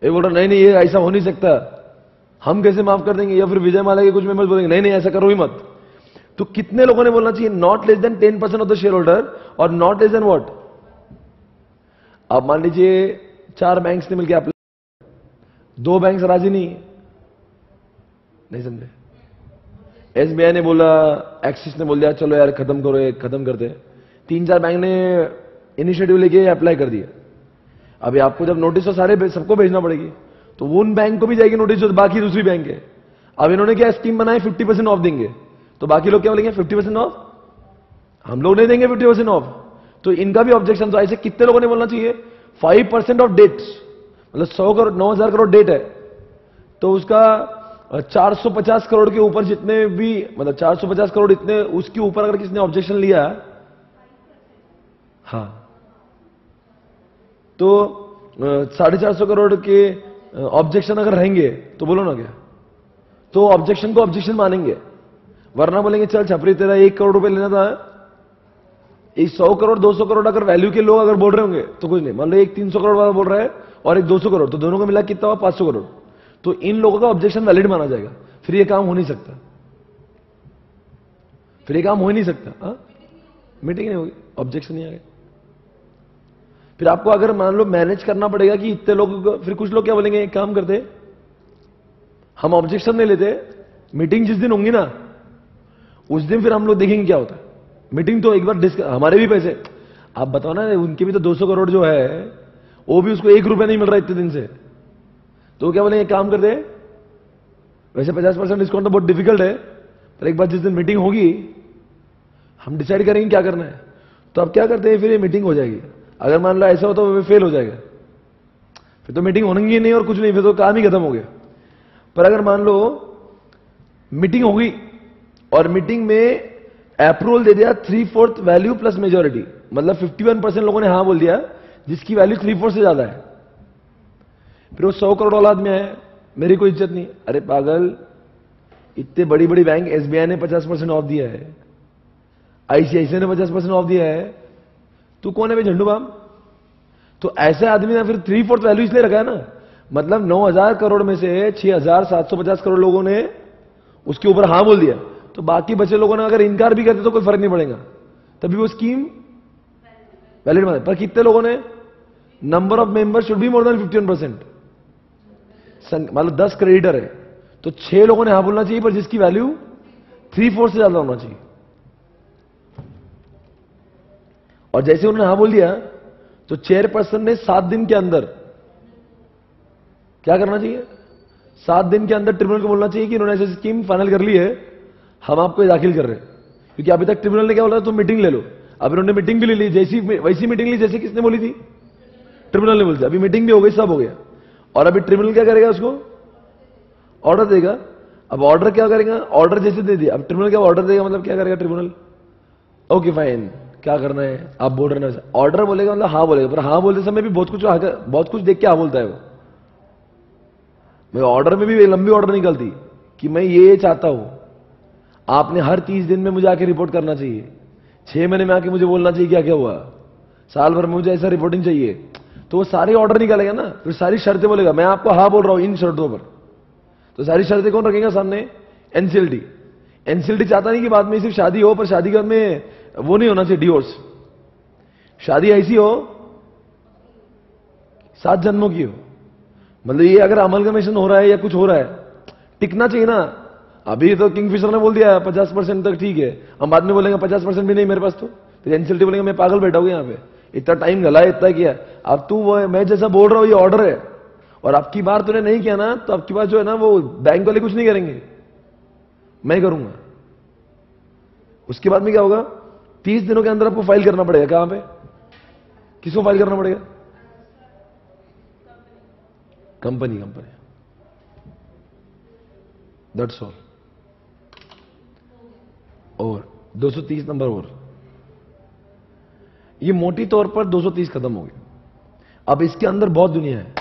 ये बोल रहा नहीं नहीं ये ऐसा हो नहीं सकता, हम कैसे माफ कर देंगे, या फिर विजय माल्या के कुछ मेंबर्स बोलेंगे नहीं नहीं ऐसा करो ही मत। तो कितने लोगों ने बोलना चाहिए not less than 10% of the shareholder और नॉट लेस देन व्हाट। अब मान लीजिए 4 बैंक्स ने मिलकर अप्लाई, 2 बैंक्स राजी नहीं समझे, एसबीआई ने बोला, एक्सिस ने बोल दिया चलो यार खत्म करो, ये खत्म करते हैं, 3-4 बैंक ने इनिशिएटिव लेके अप्लाई कर दिया। अभी आपको जब नोटिस तो सारे सबको भेजना पड़ेगी, तो उन बैंक को भी जाएगी नोटिस जो बाकी दूसरी बैंक है। अब इन्होंने क्या स्कीम बनाई 50% ऑफ देंगे, तो बाकी लोग क्या बोलेंगे 50% ऑफ, हम लोग नहीं देंगे 50% ऑफ, तो इनका भी ऑब्जेक्शन। तो ऐसे कितने लोगों ने बोलना चाहिए 5% ऑफ डेट, मतलब 100 करोड़ 9,000 करोड़ डेट है, तो उसका 450 करोड़ के ऊपर जितने भी, मतलब 450 करोड़ इतने उसके ऊपर अगर किसने ऑब्जेक्शन लिया, हाँ तो 450 करोड़ के ऑब्जेक्शन अगर रहेंगे तो बोलो ना क्या, तो ऑब्जेक्शन को ऑब्जेक्शन मानेंगे, वरना बोलेंगे चल छपरी तेरा 1 करोड़ रुपए लेना था, एक 100 करोड़ 200 करोड़ अगर वैल्यू के लोग अगर बोल रहे होंगे तो कुछ नहीं, मान लो एक 300 करोड़ वाला बोल रहा है और एक 200 करोड़, तो दोनों को मिला कितना हुआ 500 करोड़, तो इन लोगों का ऑब्जेक्शन वैलिड माना जाएगा, फिर ये काम हो नहीं सकता, फिर ये काम हो ही नहीं सकता। मीटिंग नहीं होगी, ऑब्जेक्शन नहीं आ गया। फिर आपको अगर मान लो मैनेज करना पड़ेगा कि इतने लोगों को, फिर कुछ लोग क्या बोलेंगे एक काम करते हम ऑब्जेक्शन नहीं लेते, मीटिंग जिस दिन होंगी ना उस दिन फिर हम लोग देखेंगे क्या होता है। मीटिंग तो एक बार हमारे भी पैसे, आप बताओ ना, उनके भी तो 200 करोड़ जो है वो भी उसको 1 रुपया नहीं मिल रहा इतने दिन से, तो क्या बोले एक काम करते, वैसे 50% डिस्काउंट तो बहुत डिफिकल्ट है, पर एक बार जिस दिन मीटिंग होगी हम डिसाइड करेंगे क्या करना है। तो अब क्या करते हैं, फिर ये मीटिंग हो जाएगी, अगर मान लो ऐसा हो तो फेल हो जाएगा, फिर तो मीटिंग होगी नहीं और कुछ नहीं, फिर तो काम ही खत्म हो गया। पर अगर मान लो मीटिंग होगी और मीटिंग में अप्रूवल दे दिया 3/4 वैल्यू प्लस मेजोरिटी, मतलब 51% लोगों ने हां बोल दिया जिसकी वैल्यू 3/4 से ज्यादा है, फिर वो 100 करोड़ वाला आदमी है मेरी कोई इज्जत नहीं, अरे पागल इतने बड़ी बड़ी बैंक, एसबीआई ने 50% ऑफ दिया है, आईसीआईसीआई ने 50% ऑफ दिया है, तू कौन है भाई झंडू बाम। तो ऐसे आदमी ने फिर 3/4 वैल्यू इसलिए रखा है ना, मतलब 9,000 करोड़ में से 6,750 करोड़ लोगों ने उसके ऊपर हां बोल दिया, तो बाकी बचे लोगों ने अगर इनकार भी करते तो कोई फर्क नहीं पड़ेगा, तभी वो स्कीम वैलिड माने। पर कितने लोगों ने, number of member should be more than 51%, मतलब 10 क्रेडिटर है तो 6 लोगों ने हां बोलना चाहिए, पर जिसकी वैल्यू 3/4 से ज्यादा होना चाहिए। और जैसे उन्होंने हां बोल दिया तो चेयरपर्सन ने 7 दिन के अंदर क्या करना चाहिए, 7 दिन के अंदर ट्रिब्यूनल को बोलना चाहिए कि इन्होंने ऐसी स्कीम फाइनल कर ली है, हम आपको ये दाखिल कर रहे हैं। क्योंकि अभी तक ट्रिब्यूनल ने क्या बोला, तुम मीटिंग ले लो, अब इन्होंने मीटिंग भी ले ली, जैसी वैसी मीटिंग ली जैसे किसने बोली थी, ट्रिब्यूनल ने बोली थी। अभी मीटिंग भी हो गई, सब हो गया, और अभी ट्रिब्यूनल क्या करेगा, उसको ऑर्डर देगा। अब ऑर्डर क्या करेगा, ऑर्डर जैसे दे दिया, अब ट्रिब्यूनल क्या ऑर्डर देगा, मतलब क्या करेगा ट्रिब्यूनल, ओके फाइन क्या करना है आप बोल रहे ना, ऑर्डर बोलेगा मतलब हाँ बोलेगा, पर हाँ बोलते समय भी बहुत कुछ देख के हाँ बोलता है वो। मैं ऑर्डर में भी लंबी ऑर्डर निकलती कि मैं ये चाहता हूं, आपने हर 30 दिन में मुझे आके रिपोर्ट करना चाहिए, 6 महीने में आके मुझे बोलना चाहिए क्या क्या हुआ, साल भर में मुझे ऐसा रिपोर्टिंग चाहिए, तो वो सारे ऑर्डर निकालेगा ना, फिर सारी शर्तें बोलेगा, मैं आपको हाँ बोल रहा हूं इन शर्तों पर, तो सारी शर्तें कौन रखेगा सामने, एनसीएलटी। एनसीएलटी चाहता नहीं कि बाद में सिर्फ शादी हो, पर शादी के बाद में वो नहीं होना चाहिए डिवोर्स, शादी ऐसी हो 7 जन्मों की हो, मतलब ये अगर अमलगमेशन हो रहा है या कुछ हो रहा है टिकना चाहिए ना। अभी तो किंगफिशर ने बोल दिया 50% तक ठीक है, हम बाद में बोलेंगे 50% भी नहीं मेरे पास, तो फिर एनसीएलटी बोलेंगे मैं पागल बैठा हूं यहाँ पे, इतना टाइम गला इतना किया, अब तू वो मैं जैसा बोल रहा हूं ये ऑर्डर है, और अब की बार तूने नहीं किया ना तो अब की बार जो है ना वो बैंक वाले कुछ नहीं करेंगे, मैं करूंगा। उसके बाद में क्या होगा, 30 दिनों के अंदर आपको फाइल करना पड़ेगा। कहां पे, किसको फाइल करना पड़ेगा? कंपनी। That's all. और 230 नंबर और, ये मोटी तौर पर 230 खत्म हो गए। अब इसके अंदर बहुत दुनिया है,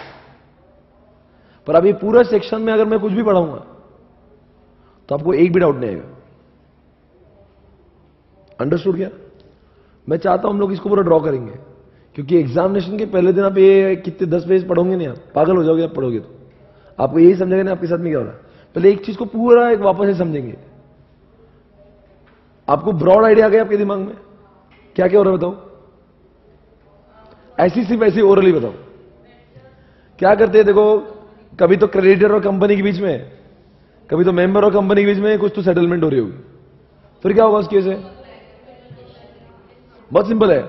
पर अब ये पूरा सेक्शन में अगर मैं कुछ भी पढ़ाऊंगा तो आपको एक भी डाउट नहीं आएगा। अंडरस्टूड क्या? मैं चाहता हूं हम लोग इसको पूरा ड्रॉ करेंगे, क्योंकि एग्जामिनेशन के पहले दिन आप ये कितने 10 पेज पढ़ोगे नहीं, आप पागल हो जाओगे। आप पढ़ोगे तो आपको यही समझेगा नहीं आपके साथ में क्या हो रहा है। पहले एक चीज को पूरा एक वापस से समझेंगे। आपको ब्रॉड आइडिया आ गया आपके दिमाग में क्या क्या हो रहा है? बताओ, ऐसी सिर्फ ऐसी ओरली बताओ क्या करते हैं। देखो, कभी तो क्रेडिटर और कंपनी के बीच में, कभी तो मेंबर और कंपनी के बीच में कुछ तो सेटलमेंट हो रही होगी। फिर क्या होगा उस केस है? बहुत सिंपल है।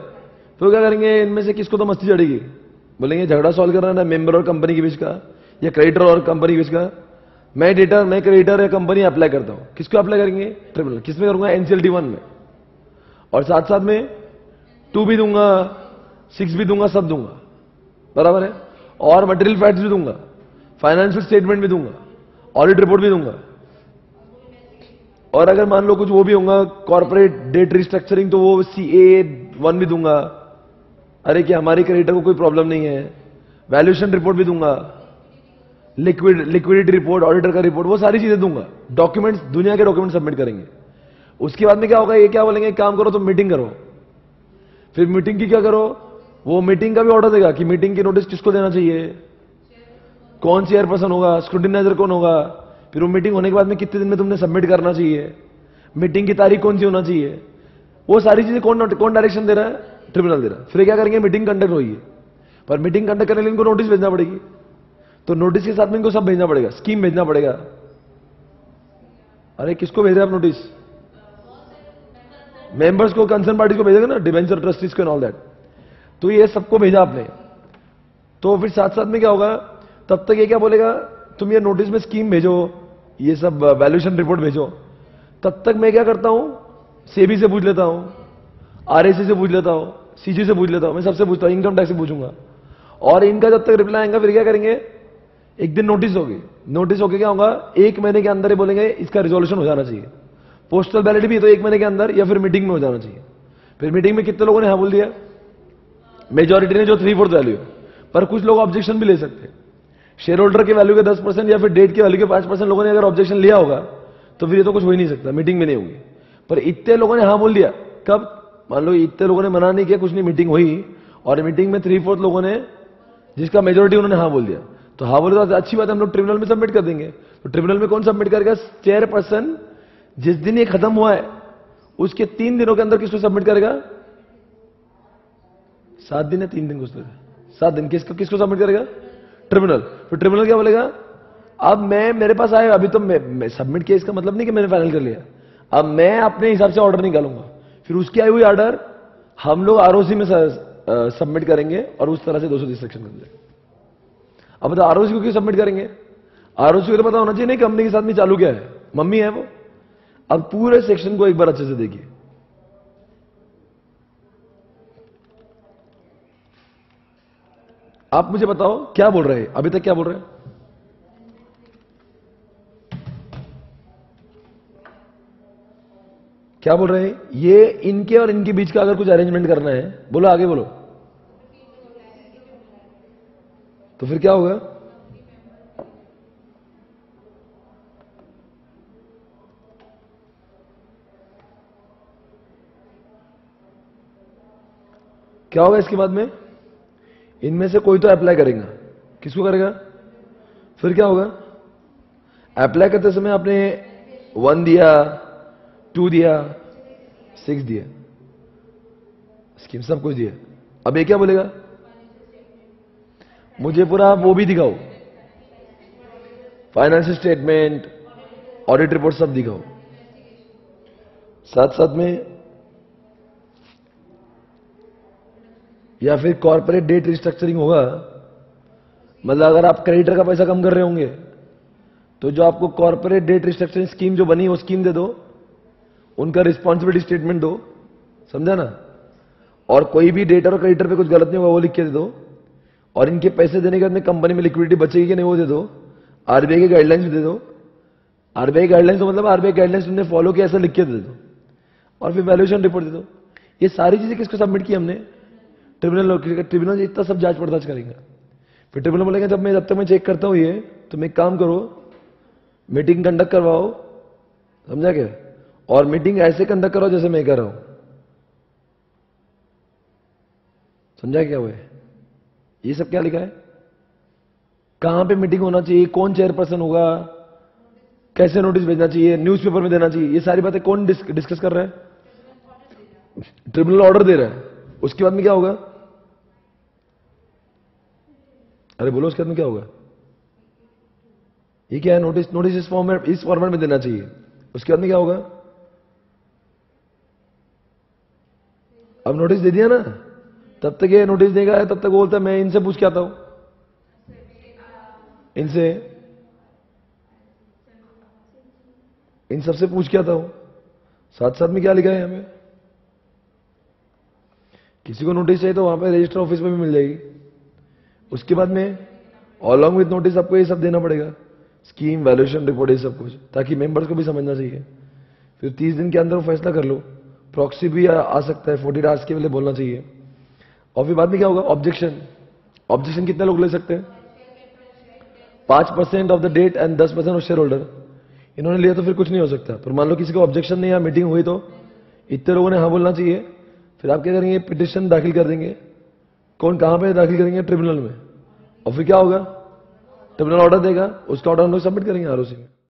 फिर क्या करेंगे, इनमें से किसको तो मस्ती चढ़ेगी, बोलेंगे झगड़ा सॉल्व करना है ना मेंबर और कंपनी के बीच का, या क्रेडिटर और कंपनी के बीच का। मैं क्रेडिटर या कंपनी अप्लाई करता हूं। किसको अप्लाई करेंगे? ट्रिब्यूनल। किसमें करूंगा? एनसीएलटी 1 में। और साथ साथ में 2 भी दूंगा, 6 भी दूंगा, सब दूंगा, बराबर है। और मटेरियल फैक्ट्स भी दूंगा, फाइनेंशियल स्टेटमेंट भी दूंगा, ऑडिट रिपोर्ट भी दूंगा। और अगर मान लो कुछ वो भी होगा, कॉर्पोरेट डेट रिस्ट्रक्चरिंग, तो वो CA 1 भी दूंगा। अरे क्या हमारी क्रेडिटर को कोई प्रॉब्लम नहीं है, वैल्यूएशन रिपोर्ट भी दूंगा, लिक्विडिटी रिपोर्ट, ऑडिटर का रिपोर्ट, वो सारी चीजें दूंगा। डॉक्यूमेंट्स, दुनिया के डॉक्यूमेंट सबमिट करेंगे। उसके बाद में क्या होगा, ये क्या बोलेंगे, काम करो तो मीटिंग करो। फिर मीटिंग की क्या करो, वो मीटिंग का भी ऑर्डर देगा कि मीटिंग की नोटिस किसको देना चाहिए, कौन चेयरपर्सन होगा, स्क्रूटिनाइजर कौन होगा। फिर वो मीटिंग होने के बाद में कितने दिन में तुमने सबमिट करना चाहिए, मीटिंग की तारीख कौन सी होना चाहिए, वो सारी चीजें कौन डायरेक्शन दे रहा है? ट्रिब्यूनल दे रहा है। फिर क्या करेंगे, मीटिंग कंडक्ट होगी, पर मीटिंग कंडक्ट करने के लिए इनको नोटिस भेजना पड़ेगी। तो नोटिस के साथ में इनको सब भेजना पड़ेगा, स्कीम भेजना पड़ेगा। अरे किसको भेज रहे हैं आप नोटिस? मेंबर्स को, कंसर्न पार्टी को भेजेगा ना, डिवेंचर ट्रस्टीज को एंड ऑल दैट। तो ये सबको भेजा आपने। तो फिर साथ साथ में क्या होगा, तब तक ये क्या बोलेगा, तुम ये नोटिस में स्कीम भेजो, ये सब वैल्यूएशन रिपोर्ट भेजो। तब तक मैं क्या करता हूं, सेबी से पूछ लेता हूं, RSC से पूछ लेता हूं, CG से पूछ लेता हूं, मैं सबसे पूछता हूं, इनकम टैक्स से पूछूंगा। और इनका जब तक रिप्लाई आएगा, फिर क्या करेंगे, एक दिन नोटिस होगी। नोटिस होके क्या होगा, 1 महीने के अंदर ही बोलेंगे इसका रिजोल्यूशन हो जाना चाहिए। पोस्टल बैलेट भी तो 1 महीने के अंदर, या फिर मीटिंग में हो जाना चाहिए। फिर मीटिंग में कितने लोगों ने हाँ बोल दिया? मेजॉरिटी ने, जो 3/4 वैल्यू है। पर कुछ लोग ऑब्जेक्शन भी ले सकते हैं। शेयर होल्डर के वैल्यू के 10% या फिर डेट के वैल्यू के 5% लोगों ने अगर ऑब्जेक्शन लिया होगा, तो फिर ये तो कुछ हो ही नहीं सकता, मीटिंग में नहीं होगी। पर इतने लोगों ने हाँ बोल दिया, कब? मान लो इतने लोगों ने मना नहीं किया, कुछ नहीं, मीटिंग हुई, और मीटिंग में 3/4 लोगों ने, जिसका मेजोरिटी, उन्होंने हाँ बोल दिया। तो हाँ बोले तो अच्छी बात है, हम लोग ट्रिब्यूनल में सबमिट कर देंगे। तो ट्रिब्यूनल में कौन सबमिट करेगा? चेयरपर्सन। जिस दिन ये खत्म हुआ है उसके 3 दिनों के अंदर किसको सबमिट करेगा? 7 दिन या 3 दिन, कुछ 7 दिन। किसको सबमिट करेगा? ट्रिब्यूनल। फिर ट्रिब्यूनल क्या बोलेगा, अब मैं, मेरे पास आए, अभी तो मैं सबमिट किया, इसका मतलब नहीं कि मैंने फाइनल कर लिया। अब मैं अपने हिसाब से ऑर्डर निकालूंगा। फिर उसकी आई हुई ऑर्डर हम लोग ROC में सबमिट करेंगे, और उस तरह से 230 सेक्शन बन जाएगा। अब बताओ ROC को क्यों सबमिट करेंगे? ROC को तो पता होना चाहिए नहीं कंपनी के साथ में चालू क्या है, मम्मी है वो। अब पूरे सेक्शन को एक बार अच्छे से देखिए। आप मुझे बताओ क्या बोल रहे हैं अभी तक, क्या बोल रहे हैं? क्या बोल रहे हैं? ये इनके और इनके बीच का अगर कुछ अरेंजमेंट करना है, बोलो, आगे बोलो। तो फिर क्या होगा? क्या होगा इसके बाद में? इनमें से कोई तो अप्लाई करेगा। किसको करेगा? फिर क्या होगा? अप्लाई करते समय आपने 1 दिया, 2 दिया, 6 दिया, स्कीम सब कुछ दिया। अब ये क्या बोलेगा, मुझे पूरा वो भी दिखाओ, फाइनेंशियल स्टेटमेंट, ऑडिट रिपोर्ट सब दिखाओ। साथ साथ में या फिर कॉर्पोरेट डेट रिस्ट्रक्चरिंग होगा, मतलब अगर आप क्रेडिटर का पैसा कम कर रहे होंगे तो जो आपको कॉर्पोरेट डेट रिस्ट्रक्चरिंग स्कीम जो बनी वो स्कीम दे दो, उनका रिस्पॉन्सिबिलिटी स्टेटमेंट दो, समझा ना। और कोई भी डेटर और क्रेडिटर पे कुछ गलत नहीं होगा वो लिख के दे दो। और इनके पैसे देने के बाद में कंपनी में लिक्विडिटी बचेगी कि नहीं वो दे दो। आरबीआई की गाइडलाइंस भी दे दो। आरबीआई गाइडलाइंस तो मतलब आरबीआई गाइडलाइंस तुमने फॉलो किया ऐसा लिख के दे दो। और फिर वैल्यूएशन रिपोर्ट दे दो। ये सारी चीजें किसको सबमिट की हमने? ट्रिब्यूनल इतना सब जांच पड़ताल करेंगे। फिर ट्रिब्यूनल बोलेंगे जब तक मैं चेक करता हूं ये, तुम एक काम करो, मीटिंग कंडक्ट करवाओ, समझा क्या? और मीटिंग ऐसे कंडक्ट करो जैसे मैं कर रहा हूं, समझा क्या हुआ? ये सब क्या लिखा है? कहां पे मीटिंग होना चाहिए, कौन चेयरपर्सन होगा, कैसे नोटिस भेजना चाहिए, न्यूज़पेपर में देना चाहिए, ये सारी बातें कौन डिस्कस कर रहा है? ट्रिब्यूनल ऑर्डर दे रहा है। उसके बाद में क्या होगा? अरे बोलो, उसके बाद में क्या होगा? ये क्या है? नोटिस इस फॉर्मेट में देना चाहिए। उसके बाद में क्या होगा? अब नोटिस दे दिया ना, तब तक ये नोटिस देगा, तब तक बोलता है मैं इनसे पूछ के आता हूं, इनसे, इन सबसे पूछ के आता हूं। साथ साथ में क्या लिखा है हमें? किसी को नोटिस चाहिए तो वहां पे रजिस्टर ऑफिस में भी मिल जाएगी। उसके बाद में अलॉन्ग विद नोटिस आपको ये सब देना पड़ेगा, स्कीम, वैल्यूएशन रिपोर्ट, ये सब कुछ, ताकि मेंबर्स को भी समझना चाहिए। फिर 30 दिन के अंदर वो फैसला कर लो। प्रॉक्सी भी आ सकता है, 40 आवर्स के लिए बोलना चाहिए। और फिर बाद में क्या होगा? ऑब्जेक्शन। ऑब्जेक्शन कितने लोग ले सकते हैं? 5% of the debt and 10% of share holder. इन्होंने लिया तो फिर कुछ नहीं हो सकता। पर मान लो किसी को ऑब्जेक्शन नहीं या मीटिंग हुई तो इतने लोगों ने हाँ बोलना चाहिए। फिर आप क्या करेंगे? पिटिशन दाखिल कर देंगे। कौन कहां पे दाखिल करेंगे? ट्रिब्यूनल में। और फिर क्या होगा? ट्रिब्यूनल ऑर्डर देगा, उसका ऑर्डर हम लोग सबमिट करेंगे आरओसी में।